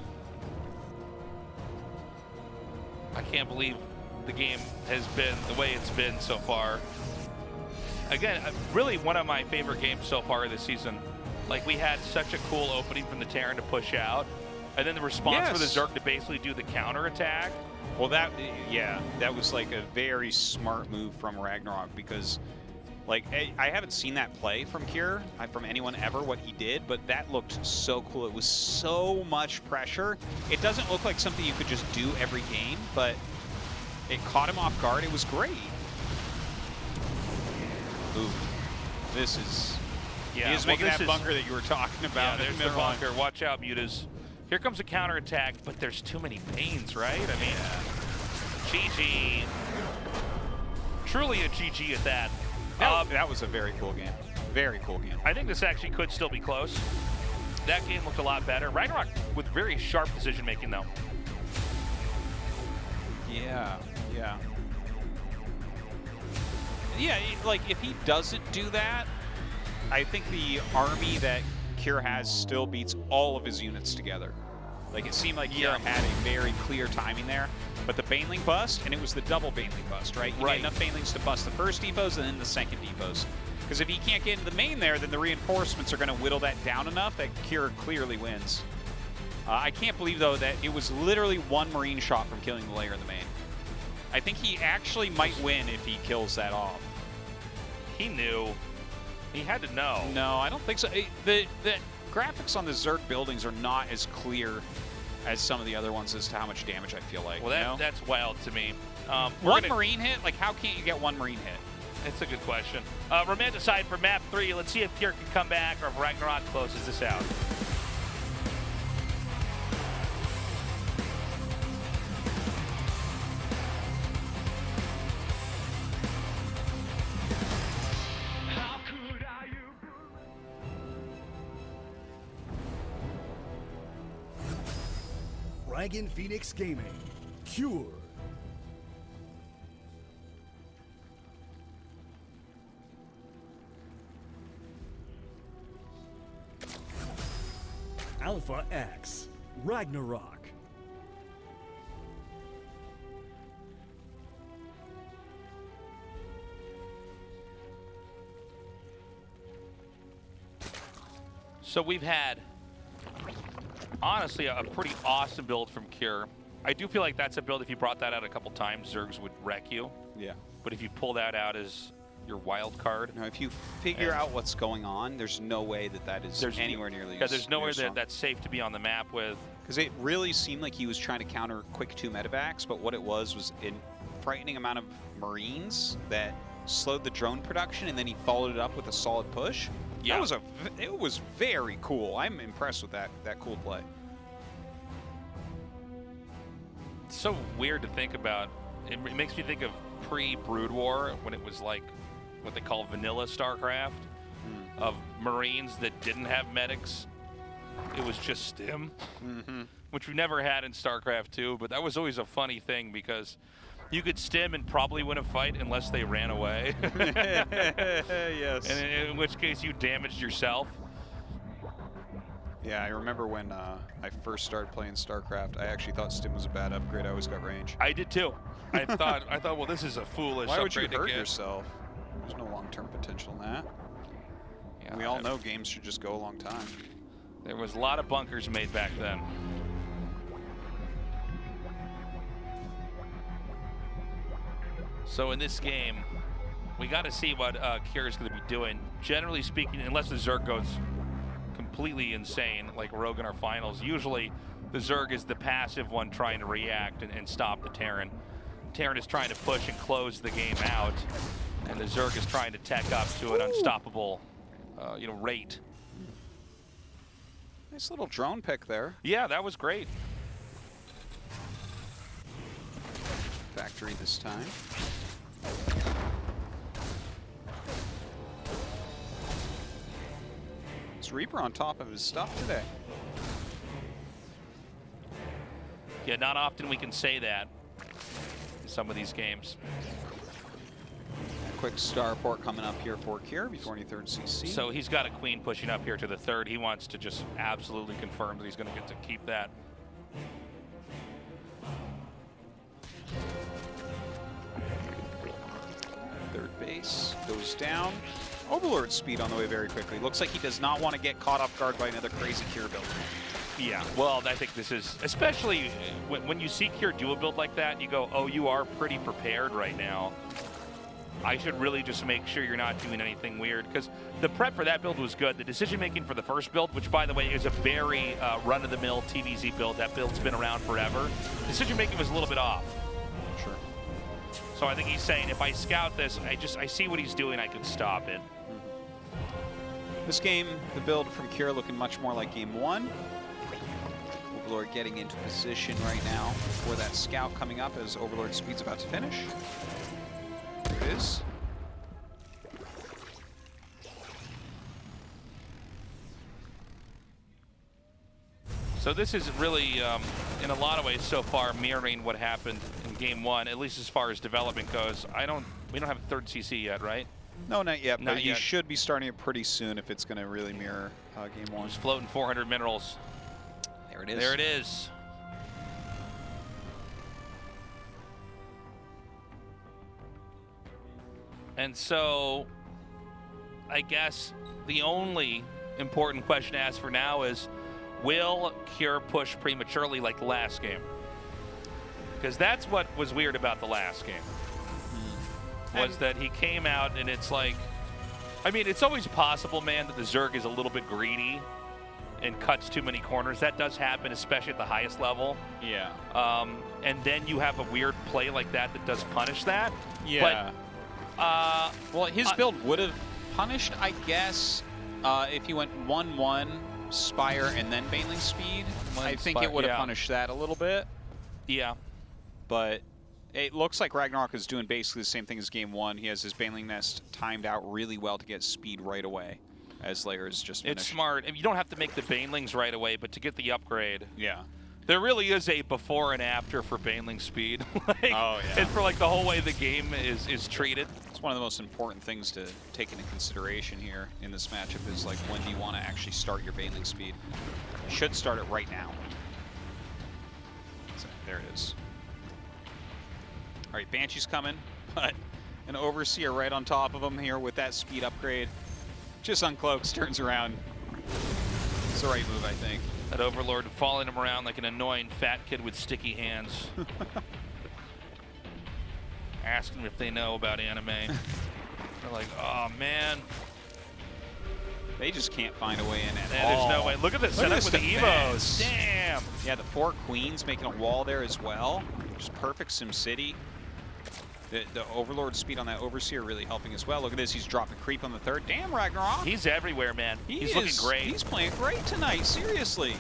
I can't believe the game has been the way it's been so far. Again, really one of my favorite games so far this season. Like, we had such a cool opening from the Terran to push out, and then the response for the Zerg to basically do the counter attack. Well, that was like a very smart move from RagnaroK, because like I haven't seen that play from Cure, from anyone ever, what he did, but that looked so cool. It was so much pressure. It doesn't look like something you could just do every game, but it caught him off guard. It was great. Ooh, this is... Yeah, he is making that bunker that you were talking about. Yeah, there's the bunker. Watch out, Mutas. Here comes a counterattack, but there's too many Banes, right? I mean, GG. Truly a GG at that. That was a very cool game. Very cool game. I think this actually could still be close. That game looked a lot better. RagnaroK with very sharp decision-making, though. Yeah, yeah. Yeah, like, if he doesn't do that, I think the army that Cure has still beats all of his units together. Like, it seemed like Cure had a very clear timing there, but the Baneling bust, and it was the double Baneling bust, right? You get enough Banelings to bust the first depots and then the second depots. Because if he can't get into the main there, then the reinforcements are going to whittle that down enough that Cure clearly wins. I can't believe, though, that it was literally one Marine shot from killing the layer in the main. I think he actually might win if he kills that off. He knew. He had to know. No, I don't think so. The graphics on the Zerg buildings are not as clear as some of the other ones as to how much damage I feel like. Well, that's wild to me. One Marine hit? Like, how can't you get one Marine hit? It's a good question. Romanticide for map 3. Let's see if Cure can come back or if RagnaroK closes this out. Dragon Phoenix Gaming, Cure. Alpha X, RagnaroK. So we've had, honestly, a pretty awesome build from Cure. I do feel like that's a build, if you brought that out a couple times, Zergs would wreck you. Yeah. But if you pull that out as your wild card... Now, if you figure out what's going on, there's no way that is anywhere nearly Yeah, there's nowhere that's safe to be on the map with. Because it really seemed like he was trying to counter quick 2 medevacs, but what it was a frightening amount of Marines that slowed the drone production, and then he followed it up with a solid push. Yeah. It was very cool. I'm impressed with that cool play. It's so weird to think about. It makes me think of pre-Brood War, when it was like what they call vanilla StarCraft, of Marines that didn't have medics. It was just stim, which we never had in StarCraft 2, but that was always a funny thing because you could stim and probably win a fight unless they ran away. Yes. And in which case you damaged yourself. Yeah, I remember when I first started playing StarCraft, I actually thought Stim was a bad upgrade. I always got range. I did too. I thought, well, this is a foolish Why would you upgrade to hurt get. yourself? There's no long-term potential in that. Yeah, We all know games should just go a long time. There was a lot of bunkers made back then. So in this game, we got to see what Kira is going to be doing. Generally speaking, unless the Zerg goes completely insane, like Rogue in our finals, usually the Zerg is the passive one trying to react and stop the Terran. Terran is trying to push and close the game out, and the Zerg is trying to tech up to an unstoppable, rate. Nice little drone pick there. Yeah, that was great. Factory this time. It's Reaper on top of his stuff today. Yeah, not often we can say that in some of these games. Quick starport coming up here for Kier before any third CC. So he's got a queen pushing up here to the third. He wants to just absolutely confirm that he's going to get to keep that. Third base goes down. Overlord speed on the way very quickly. Looks like he does not want to get caught off guard by another crazy Kier build. Yeah, well, I think this is, especially when you see Kier do a build like that, you go, oh, you are pretty prepared right now. I should really just make sure you're not doing anything weird, because the prep for that build was good. The decision-making for the first build, which, by the way, is a very run-of-the-mill TVZ build. That build's been around forever. Decision-making was a little bit off. Sure. So I think he's saying, if I scout this, I see what he's doing, I could stop it. This game, the build from Kier looking much more like game one. Overlord getting into position right now for that scout coming up as Overlord speed's about to finish. There it is. So this is really, in a lot of ways so far, mirroring what happened in game one, at least as far as development goes. We don't have a third CC yet, right? No, not yet, Not but you yet. should be starting it pretty soon if it's going to really mirror game one. Just floating 400 minerals. There it is. There it is. And so, I guess the only important question to ask for now is, will Kier push prematurely like the last game? Because that's what was weird about the last game. Was that he came out and it's like, I mean, it's always possible, man, that the Zerg is a little bit greedy and cuts too many corners. That does happen, especially at the highest level. Yeah. And then you have a weird play like that that does punish that. Yeah. But, well, his build would have punished, I guess, if he went 1-1, Spire, and then Baneling speed. I think it would have punished that a little bit. Yeah. But it looks like RagnaroK is doing basically the same thing as game one. He has his Baneling Nest timed out really well to get speed right away as layers just finished. It's smart. You don't have to make the Banelings right away, but to get the upgrade. Yeah. There really is a before and after for Baneling speed. Oh, yeah. And for like the whole way the game is treated. It's one of the most important things to take into consideration here in this matchup is like, when do you want to actually start your Baneling speed? You should start it right now. So, there it is. All right, Banshee's coming, but an Overseer right on top of him here with that speed upgrade. Just uncloaks, turns around. It's the right move, I think. That Overlord following him around like an annoying fat kid with sticky hands. Asking if they know about anime. They're like, oh man. They just can't find a way in at There's all. no way. Look at the setup with the Evos. Damn. Yeah, the 4 queens making a wall there as well. Just perfect SimCity. The Overlord speed on that Overseer really helping as well. Look at this, he's dropping creep on the third. Damn, RagnaroK. He's everywhere, man. He's looking great. He's playing great tonight, seriously.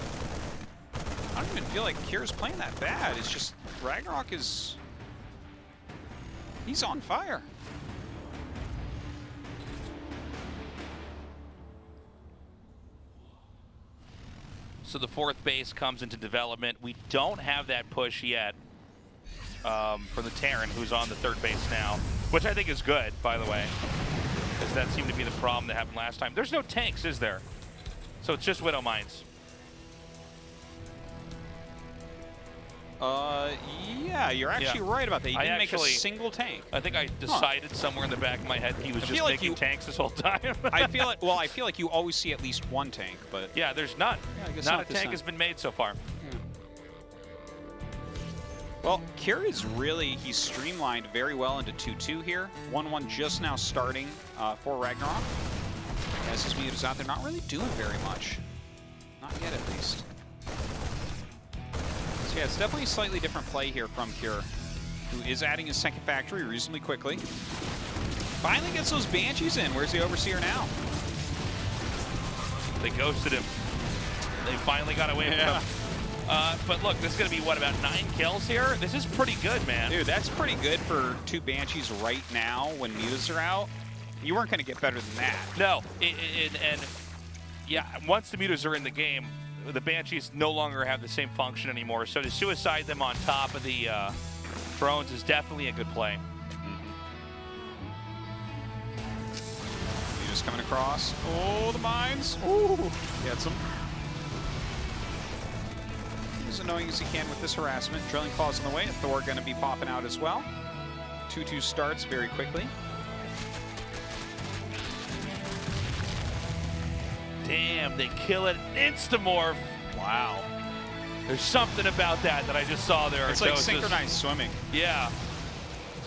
I don't even feel like Kier's playing that bad. It's just RagnaroK is... he's on fire. So the 4th base comes into development. We don't have that push yet for the Terran, who's on the 3rd base now, which I think is good, by the way, because that seemed to be the problem that happened last time. There's no tanks, is there? So it's just Widow Mines. Yeah, you're actually right about that. You didn't make a actually- single tank. I think I decided somewhere in the back of my head he was just like making you- tanks this whole time. I feel like you always see at least one tank, but Yeah, there's none. I guess not not a this tank time. has been made so far. well, Kira is really, he's streamlined very well into 2-2 here. 1-1 just now starting for RagnaroK. As his mute is out there, not really doing very much. Not yet, at least. So yeah, it's definitely a slightly different play here from Kira, who is adding his second factory reasonably quickly. Finally gets those Banshees in. Where's the Overseer now? They ghosted him. They finally got away from him. But look, this is going to be, what, about 9 kills here? This is pretty good, man. Dude, that's pretty good for 2 Banshees right now when mutas are out. You weren't going to get better than that. No, and yeah, once the mutas are in the game, the Banshees no longer have the same function anymore. So to suicide them on top of the drones is definitely a good play. Mutas coming across. Oh, the mines. Ooh, gets him. As annoying as he can with this harassment. Drilling claws on the way. Thor going to be popping out as well. 2-2 starts very quickly. Damn, they kill it instamorph. Wow. There's something about that I just saw there. It's like synchronized swimming. Yeah.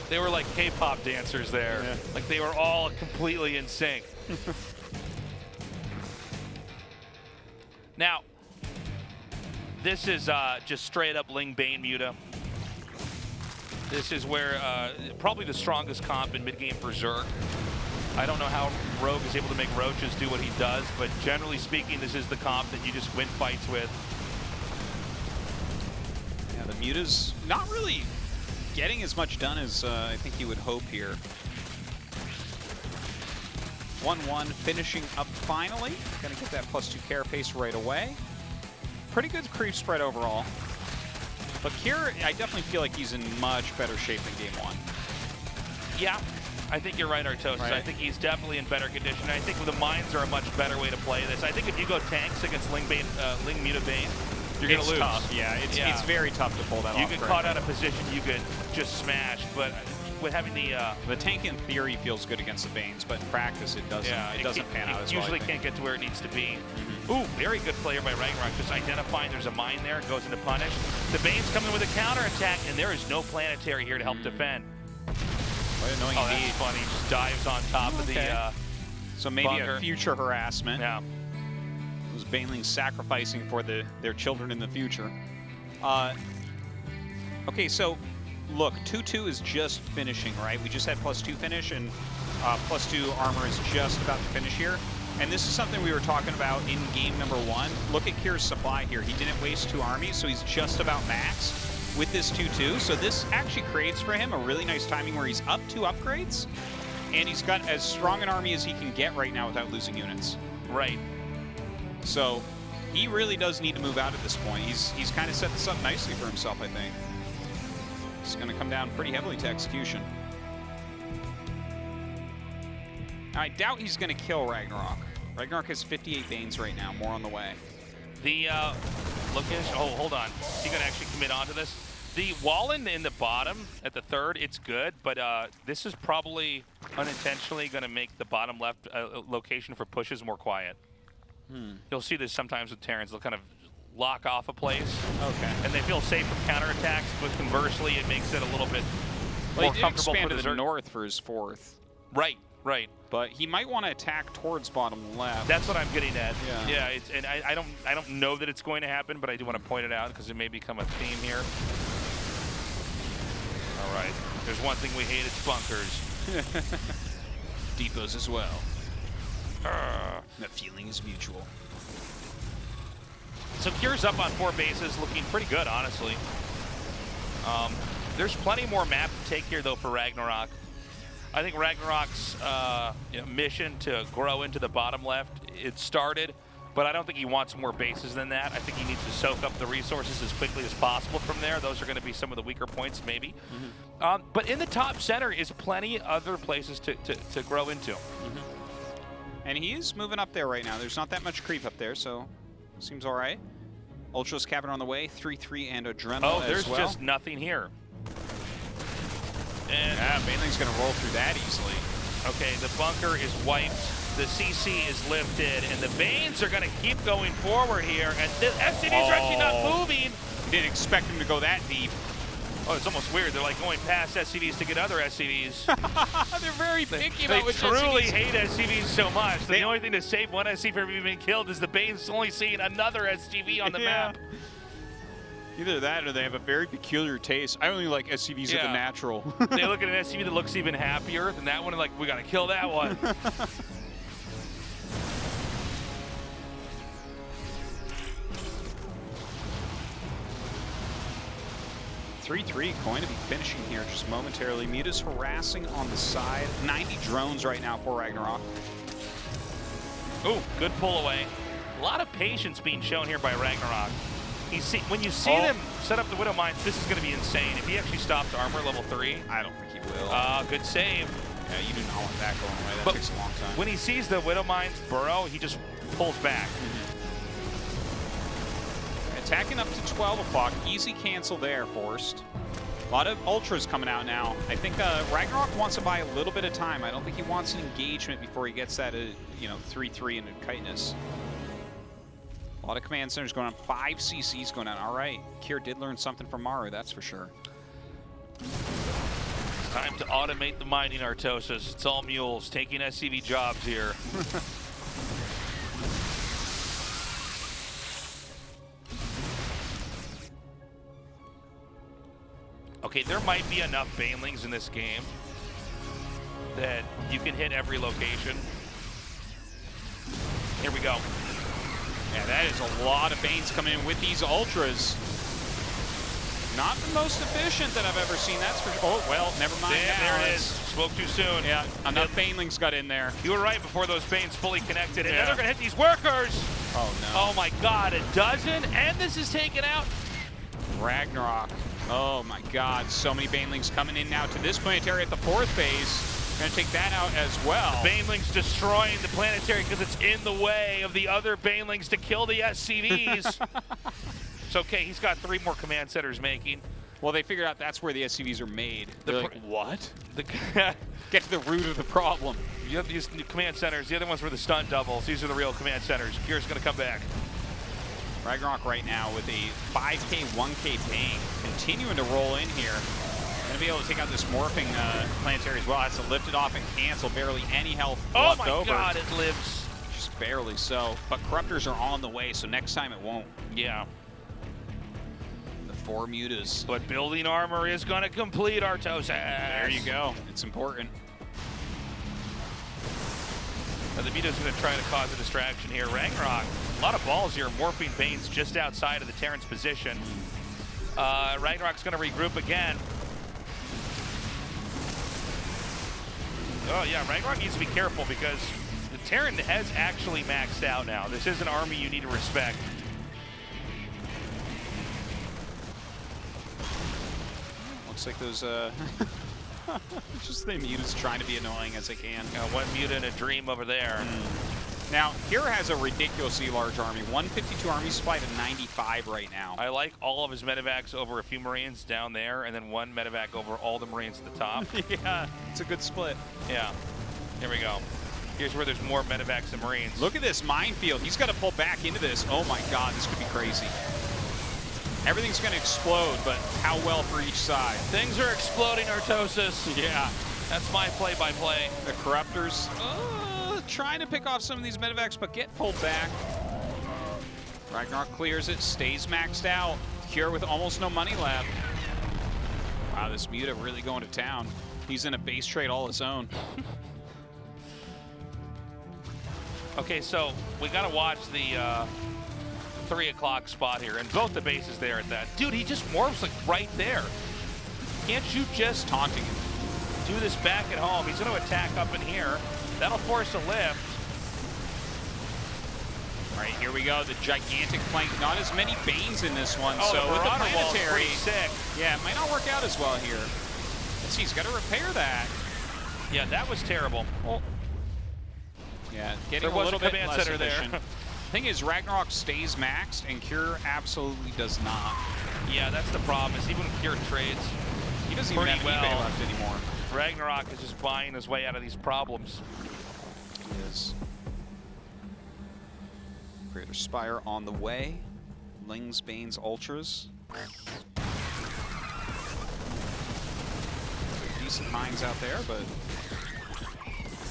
They were like K-pop dancers there. Yeah. Like they were all completely in sync. Now, this is just straight up Ling Bane Muta. This is where probably the strongest comp in mid-game for Zerg. I don't know how Rogue is able to make Roaches do what he does, but generally speaking, this is the comp that you just win fights with. Yeah, the Muta's not really getting as much done as I think you would hope here. 1-1 finishing up finally. Gonna get that +2 carapace right away. Pretty good creep spread overall. But Kira, I definitely feel like he's in much better shape than game 1. Yeah, I think you're right, Artosis. Right. I think he's definitely in better condition. I think the mines are a much better way to play this. I think if you go tanks against Ling Muta Bane, you're going to lose. Tough. Yeah, it's very tough to pull that off. You get caught out of position, you get just smashed. But with having the tank in theory feels good against the Banes, but in practice it doesn't. yeah, it doesn't pan out as well. well. Usually can't get to where it needs to be. Ooh, very good player by RagnaroK. Just identifying there's a mine there, goes into punish. The Bane's coming with a counterattack, and there is no planetary here to help defend. Quite annoying Oh, indeed. that's funny. Just dives on top of the So maybe bunker. a future harassment. Yeah. Those Banelings sacrificing for their children in the future. Okay, so look, 2-2 is just finishing, right? We just had +2 finish, and +2 armor is just about to finish here. And this is something we were talking about in game number 1. Look at Kira's supply here. He didn't waste 2 armies, so he's just about maxed with this 2-2. So this actually creates for him a really nice timing where he's up 2 upgrades, and he's got as strong an army as he can get right now without losing units. Right. So he really does need to move out at this point. He's kind of set this up nicely for himself, I think. It's going to come down pretty heavily to execution. I doubt he's going to kill RagnaroK. RagnaroK has 58 Banes right now, more on the way. The hold on. You gonna actually commit onto this? The wall in the bottom at the 3rd, it's good, but this is probably unintentionally gonna make the bottom left location for pushes more quiet. You'll see this sometimes with Terrans. They'll kind of lock off a place. Okay. And they feel safe from counterattacks, but conversely, it makes it a little bit Well, more he did comfortable expand for to the the Zerg. north for his 4th. Right, right. But he might want to attack towards bottom left. That's what I'm getting at. Yeah. It's, and I don't know that it's going to happen, but I do want to point it out because it may become a theme here. All right. There's one thing we hate, it's bunkers. Depots as well. The feeling is mutual. So Kira's up on 4 bases, looking pretty good, honestly. There's plenty more map to take here, though, for RagnaroK. I think RagnaroK's mission to grow into the bottom left, it started, but I don't think he wants more bases than that. I think he needs to soak up the resources as quickly as possible from there. Those are going to be some of the weaker points, maybe. But in the top center is plenty other places to grow into. And he is moving up there right now. There's not that much creep up there, so seems all right. Ultra's Cavern on the way. 3-3 and Adrenaline Oh, as there's well. just nothing here. And Yeah, Baneling's going to roll through that easily. okay, the bunker is wiped. The CC is lifted, and the Banes are going to keep going forward here. And the SCVs are actually not moving. Didn't expect him to go that deep. Oh, it's almost weird. They're like going past SCVs to get other SCVs. They're very picky They about which truly SCVs. hate SCVs so much. The only thing to save one SCV from being killed is the Banes only seeing another SCV on the map. Either that or they have a very peculiar taste. I only like SCVs at the natural. They look at an SCV that looks even happier than that one and like, we got to kill that one. 3-3 going to be finishing here just momentarily. Muta's harassing on the side. 90 drones right now for RagnaroK. Ooh, good pull away. A lot of patience being shown here by RagnaroK. When you see them set up the Widow Mines, this is going to be insane. If he actually stops armor level 3. I don't think he will. Good save. Yeah, you do not want that going away. That takes a long time. When he sees the Widow Mines burrow, he just pulls back. Attacking up to 12 o'clock. Easy cancel there, forced. A lot of ultras coming out now. I think RagnaroK wants to buy a little bit of time. I don't think he wants an engagement before he gets that, 3-3 into chitinous. A lot of command centers going on. 5 CCs going on. All right. Kier did learn something from Maru, that's for sure. It's time to automate the mining, Artosis. It's all mules taking SCV jobs here. Okay, there might be enough Banelings in this game that you can hit every location. Here we go. Yeah, that is a lot of Banes coming in with these ultras. Not the most efficient that I've ever seen, that's for sure. Oh, well, never mind. Damn, there it is. Spoke too soon. Yeah, enough Banelings got in there. You were right before those Banes fully connected. And now they're going to hit these workers. Oh, no. Oh, my God, a dozen. And this is taken out. RagnaroK. Oh, my God. So many Banelings coming in now to this planetary at the 4th base. Going to take that out as well. Banelings destroying the planetary because it's in the way of the other Banelings to kill the SCVs. It's okay, he's got 3 more command centers making. Well, they figured out that's where the SCVs are made. They're like, what? Get to the root of the problem. You have these command centers. The other ones were the stunt doubles. These are the real command centers. Kier's going to come back. RagnaroK right now with a 5K, 1K tank, continuing to roll in here. Going to be able to take out this morphing planetary as well. Has to lift it off and cancel. Barely any health left over. Oh my God, it lives. Just barely so. But Corruptors are on the way, so next time it won't. Yeah. The 4 mutas. But building armor is going to complete Artosis. There you go. It's important. Now the muta's going to try to cause a distraction here. RagnaroK, a lot of balls here. Morphing Banes just outside of the Terran's position. RagnaroK's going to regroup again. Oh yeah, RagnaroK needs to be careful because the Terran has actually maxed out now. This is an army you need to respect. Looks like those, just the mutas trying to be annoying as they can. One muta in a dream over there. Now, Kier has a ridiculously large army. 152 army supply to 95 right now. I like all of his medevacs over a few Marines down there, and then 1 medevac over all the Marines at the top. Yeah, it's a good split. Yeah, here we go. Here's where there's more medevacs than Marines. Look at this minefield. He's got to pull back into this. Oh my God, this could be crazy. Everything's going to explode, but how well for each side? Things are exploding, Artosis. Yeah. That's my play-by-play. The Corruptors trying to pick off some of these medevacs, but get pulled back. RagnaroK clears it, stays maxed out. Kier with almost no money left. Wow, this Muta really going to town. He's in a base trade all his own. Okay, so we got to watch the 3 o'clock spot here, and both the bases there at that. Dude, he just morphs like right there. Can't you just taunting him? Do this back at home? He's going to attack up in here. That'll force a lift. All right, here we go. The gigantic flank. Not as many Banes in this one. Oh, so the with the Marauder wall's planetary, pretty sick. Yeah, it might not work out as well here. Let's see, he's got to repair that. Yeah, that was terrible. Well, yeah, getting there was a little a command bit less center efficient. there. Thing is, RagnaroK stays maxed, and Cure absolutely does not. Yeah, that's the problem. Is even when Cure trades, He doesn't even have pretty eBay well. left anymore. RagnaroK is just buying his way out of these problems. He is. Greater Spire on the way. Ling's Bane's Ultras. Decent mines out there, but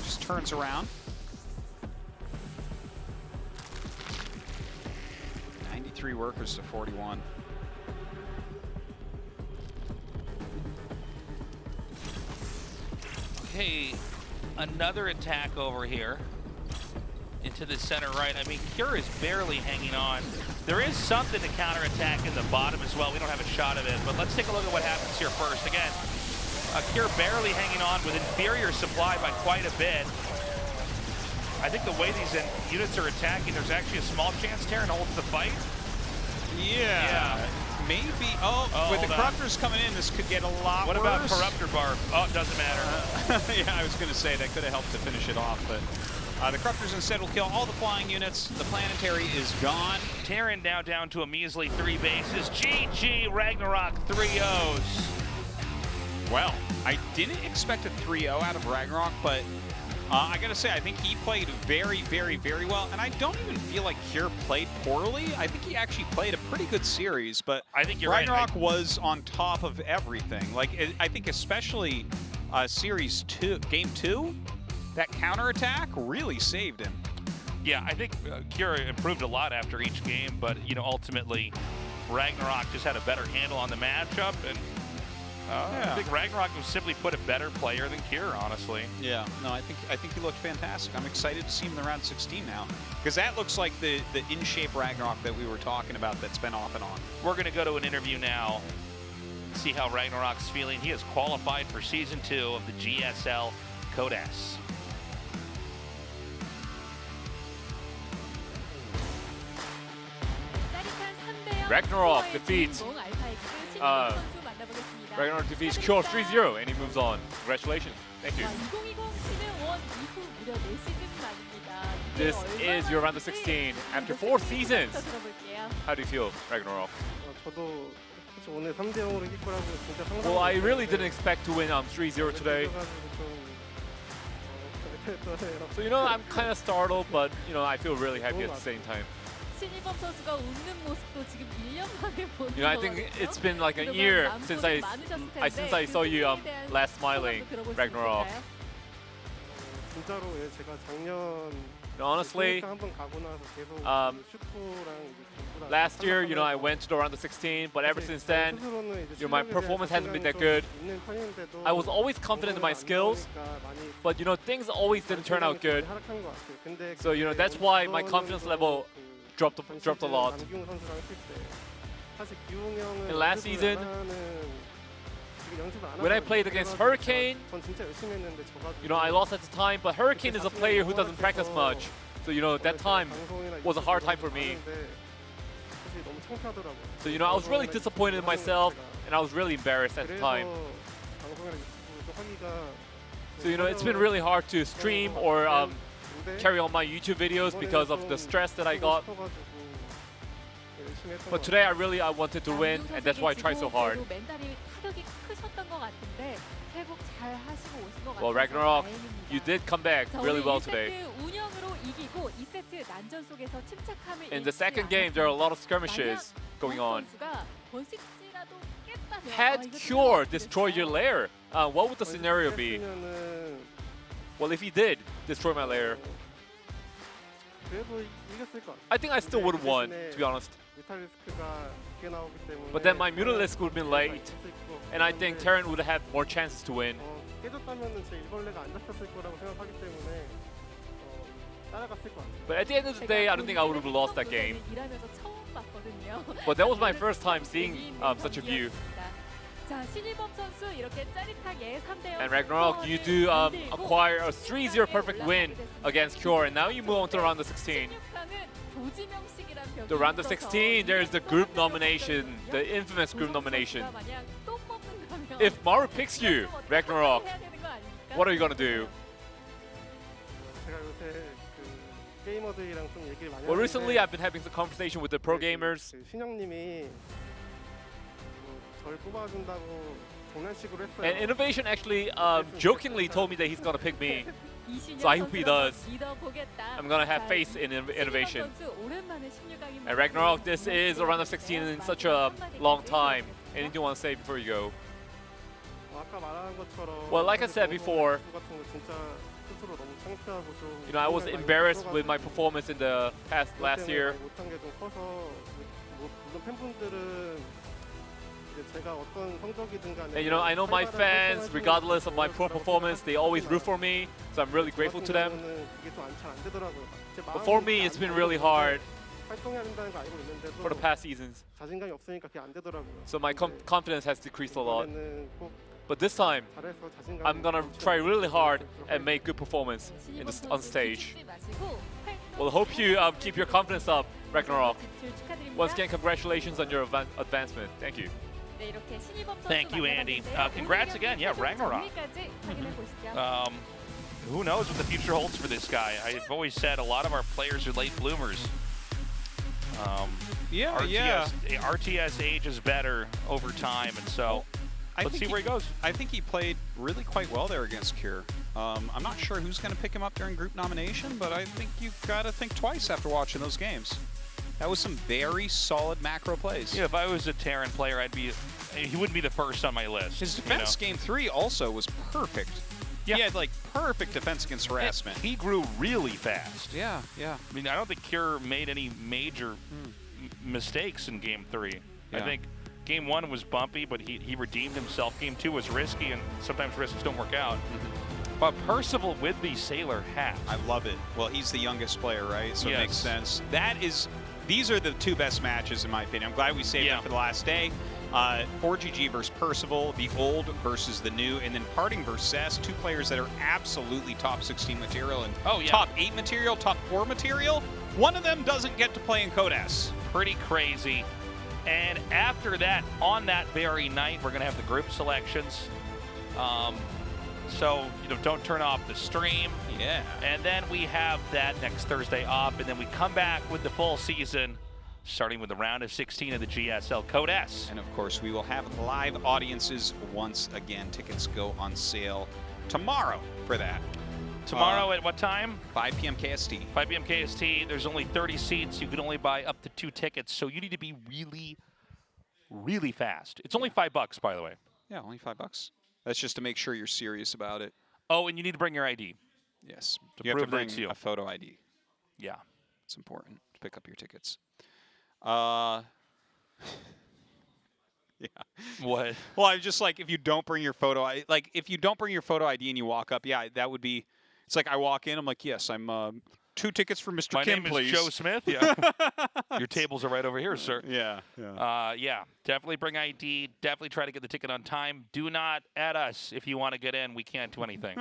just turns around. 93 workers to 41. Okay, another attack over here into the center right. I mean, Cure is barely hanging on. There is something to counterattack in the bottom as well. We don't have a shot of it, but let's take a look at what happens here first. Again, Cure barely hanging on with inferior supply by quite a bit. I think the way these units are attacking, there's actually a small chance Terran holds the fight. Yeah. Maybe. Oh, with the Corruptors coming in, this could get a lot worse. What about Corruptor Barb? Oh, it doesn't matter. Yeah, I was going to say that could have helped to finish it off, but the Corruptors instead will kill all the flying units. The Planetary is gone. Terran now down to a measly 3 bases. GG, RagnaroK 3-0s. Well, I didn't expect a 3-0 out of RagnaroK, but I gotta say, I think he played very, very, very well, and I don't even feel like Cure played poorly. I think he actually played a pretty good series, but I think you're RagnaroK right. was on top of everything. Like, I think especially Series 2, Game 2, that counterattack really saved him. Yeah, I think Cure improved a lot after each game, but ultimately, RagnaroK just had a better handle on the matchup, and I think RagnaroK was simply put a better player than Cure, honestly. Yeah, no, I think he looked fantastic. I'm excited to see him in the round 16 now, because that looks like the in-shape RagnaroK that we were talking about that's been off and on. We're going to go to an interview now, see how RagnaroK's feeling. He has qualified for Season 2 of the GSL Codas. RagnaroK defeats RagnaroK defeats Cure 3-0 and he moves on. Congratulations. Thank you. This is your round of 16 after 4 seasons. How do you feel, RagnaroK? Well, I really didn't expect to win 3-0 today. So, I'm kind of startled, but, I feel really happy at the same time. I think it's been like a year since I saw you last smiling, RagnaroK. Honestly, last year, I went to the round of 16, but ever since then, my performance hasn't been that good. I was always confident in my skills, but things always didn't turn out good. So that's why my confidence level dropped a lot. And last season, when I played against Hurricane, I lost at the time, but Hurricane is a player who doesn't practice much. So, that time was a hard time for me. So, I was really disappointed in myself, and I was really embarrassed at the time. So, it's been really hard to stream or carry on my YouTube videos because of the stress that I got. But today I wanted to win, and that's why I tried so hard. Well, RagnaroK, you did come back really well today. In the second game, there are a lot of skirmishes going on. Had Cure destroyed your lair, what would the scenario be? Well, if he did destroy my lair, I think I still would have won, to be honest. But then my Mutalisk would have been late, and I think Terran would have had more chances to win. But at the end of the day, I don't think I would have lost that game. But that was my first time seeing such a view. And RagnaroK, you do acquire a 3-0 perfect win against Cure, and now you move on to the round of 16. The round of 16, there's the group nomination, the infamous group nomination. If Maru picks you, RagnaroK, what are you gonna do? 게이머들이랑 좀 얘기를 많이 Well, recently 하는데 I've been having some conversation with the pro gamers. 그 신영님이 절 뽑아준다고 장난식으로 했어요. And Innovation actually jokingly told me that he's gonna pick me. So I hope he does. I'm gonna have faith in Innovation. And RagnaroK, this is a round of 16 in such a long time. Anything you want to say before you go? 아까 말한 것처럼 Well, like I said before, 같은 거 진짜 스스로 너무 창피하고 좀 you know, I was embarrassed with my performance in the last year. 못한 게 좀 커서 물론 팬분들은 제가 어떤 성적이든 간에 And you know, I know my fans, regardless of my poor performance, they always root for me. So I'm really grateful to them. 그게 좀 잘 안 되더라고요. But for me, it's been really hard 활동해야 된다는 거 알고 있는데도 for the past seasons. 자신감이 없으니까 그게 안 되더라고요. So my confidence has decreased a lot. 이번에는 꼭 But this time, 잘해서 자신감 I'm gonna try really hard and make good performance on stage. Well, hope you keep your confidence up, RagnaroK. Once again, congratulations on your advancement. Thank you. Thank you, Andy. Congrats again. Yeah, RagnaroK. Who knows what the future holds for this guy? I've always said a lot of our players are late bloomers. RTS ages better over time, and so let's see where he goes. I think he played really quite well there against Cure. I'm not sure who's going to pick him up during group nomination, but I think you've got to think twice after watching those games. That was some very solid macro plays. Yeah, if I was a Terran player, he wouldn't be the first on my list. His defense game 3 also was perfect. Yeah. He had like perfect defense against harassment. He grew really fast. Yeah, yeah. I mean, I don't think Cure made any major mistakes in game 3. Yeah. I think game 1 was bumpy, but he redeemed himself. Game 2 was risky, and sometimes risks don't work out. But Percival with the Sailor hat. I love it. Well, he's the youngest player, right? So Yes. it makes sense. These are the two best matches, in my opinion. I'm glad we saved them for the last day. 4GG versus Percival, the old versus the new, and then Parting versus Cess, two players that are absolutely top 16 material and top 8 material, top 4 material. One of them doesn't get to play in Code S. Pretty crazy. And after that, on that very night, we're going to have the group selections. So, you know, don't turn off the stream. Yeah. And then we have that next Thursday off, and then we come back with the full season, starting with the round of 16 of the GSL Code S. And of course, we will have live audiences once again. Tickets go on sale tomorrow for that. Tomorrow at what time? 5 p.m. KST. 5 p.m. KST. There's only 30 seats. You can only buy up to 2 tickets, so you need to be really, really fast. It's only $5, by the way. Yeah, only $5. That's just to make sure you're serious about it. Oh, and you need to bring your ID. Yes. To you have to prove that bring it's you. a photo ID. Yeah. It's important to pick up your tickets. Yeah. What? Well, I'm just like, if you don't bring your photo, if you don't bring your photo ID and you walk up, yeah, that would be. It's like I walk in, I'm like, yes, I'm 2 tickets for Mr. My Kim, name please. is Joe Smith. Yeah. Your tables are right over here, sir. Yeah. Yeah. Definitely bring ID. Definitely try to get the ticket on time. Do not add us if you want to get in. We can't do anything.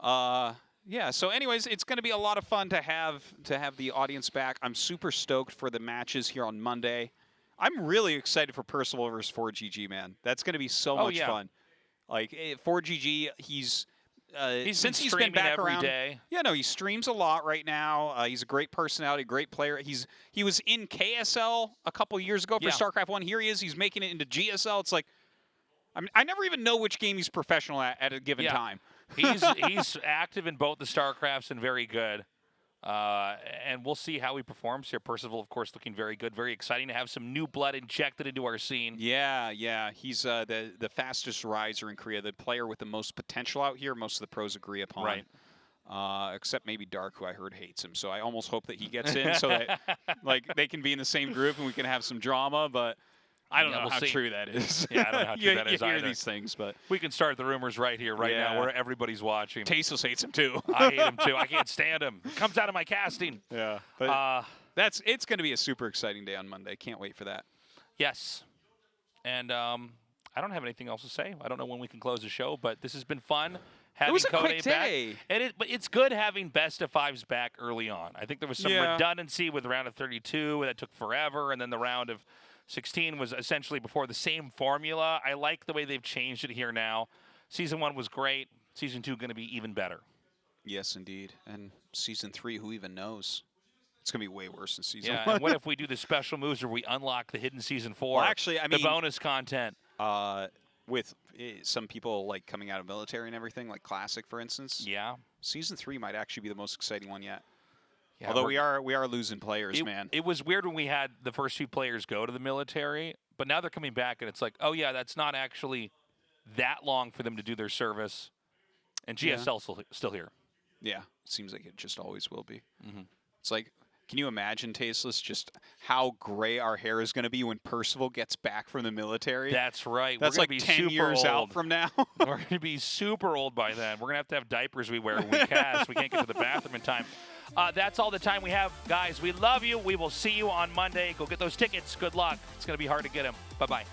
Yeah. So, anyways, it's going to be a lot of fun to have the audience back. I'm super stoked for the matches here on Monday. I'm really excited for Percival versus 4GG, man. That's going to be so much fun. Like 4GG, he's since he's been back every around. Day. Yeah, no, he streams a lot right now. He's a great personality, great player. He was in KSL a couple years ago for StarCraft 1. Here he is. He's making it into GSL. It's like I never even know which game he's professional at a given time. He's active in both the StarCrafts and very good. And we'll see how he performs here. Percival, of course, looking very good. Very exciting to have some new blood injected into our scene. Yeah. He's the fastest riser in Korea, the player with the most potential out here. Most of the pros agree upon. Right. Except maybe Dark, who I heard hates him. So I almost hope that he gets in so that they can be in the same group and we can have some drama. But I don't know how true that is. Yeah, I don't know how true that is You hear either. these things, but we can start the rumors right here, right now, where everybody's watching. Tasteless hates him too. I hate him too. I can't stand him. It comes out of my casting. Yeah, but it's going to be a super exciting day on Monday. Can't wait for that. Yes, and I don't have anything else to say. I don't know when we can close the show, but this has been fun. It was a Code quick back. day. But it's good having best of 5s back early on. I think there was some redundancy with the round of 32 that took forever, and then the round of 16 was essentially before the same formula. I like the way they've changed it here now. Season 1 was great. Season 2 going to be even better. Yes, indeed. And season 3, who even knows? It's going to be way worse than season Yeah, 1. and what if we do the special moves where we unlock the hidden season 4? Well, actually, I mean, the bonus content. With some people like coming out of military and everything, like Classic, for instance. Yeah. Season 3 might actually be the most exciting one yet. Yeah, Although we are losing players, man. It was weird when we had the first few players go to the military, but now they're coming back, and it's like, oh yeah, that's not actually that long for them to do their service, and GSL's still here. Yeah, seems like it just always will be. Mm-hmm. It's like, can you imagine, Tasteless, just how gray our hair is going to be when Percival gets back from the military? That's right. That's we're like be 10 super years old. out from now. We're going to be super old by then. We're going to have diapers we wear when we cast. We can't get to the bathroom in time. That's all the time we have. Guys, we love you. We will see you on Monday. Go get those tickets. Good luck. It's going to be hard to get them. Bye-bye.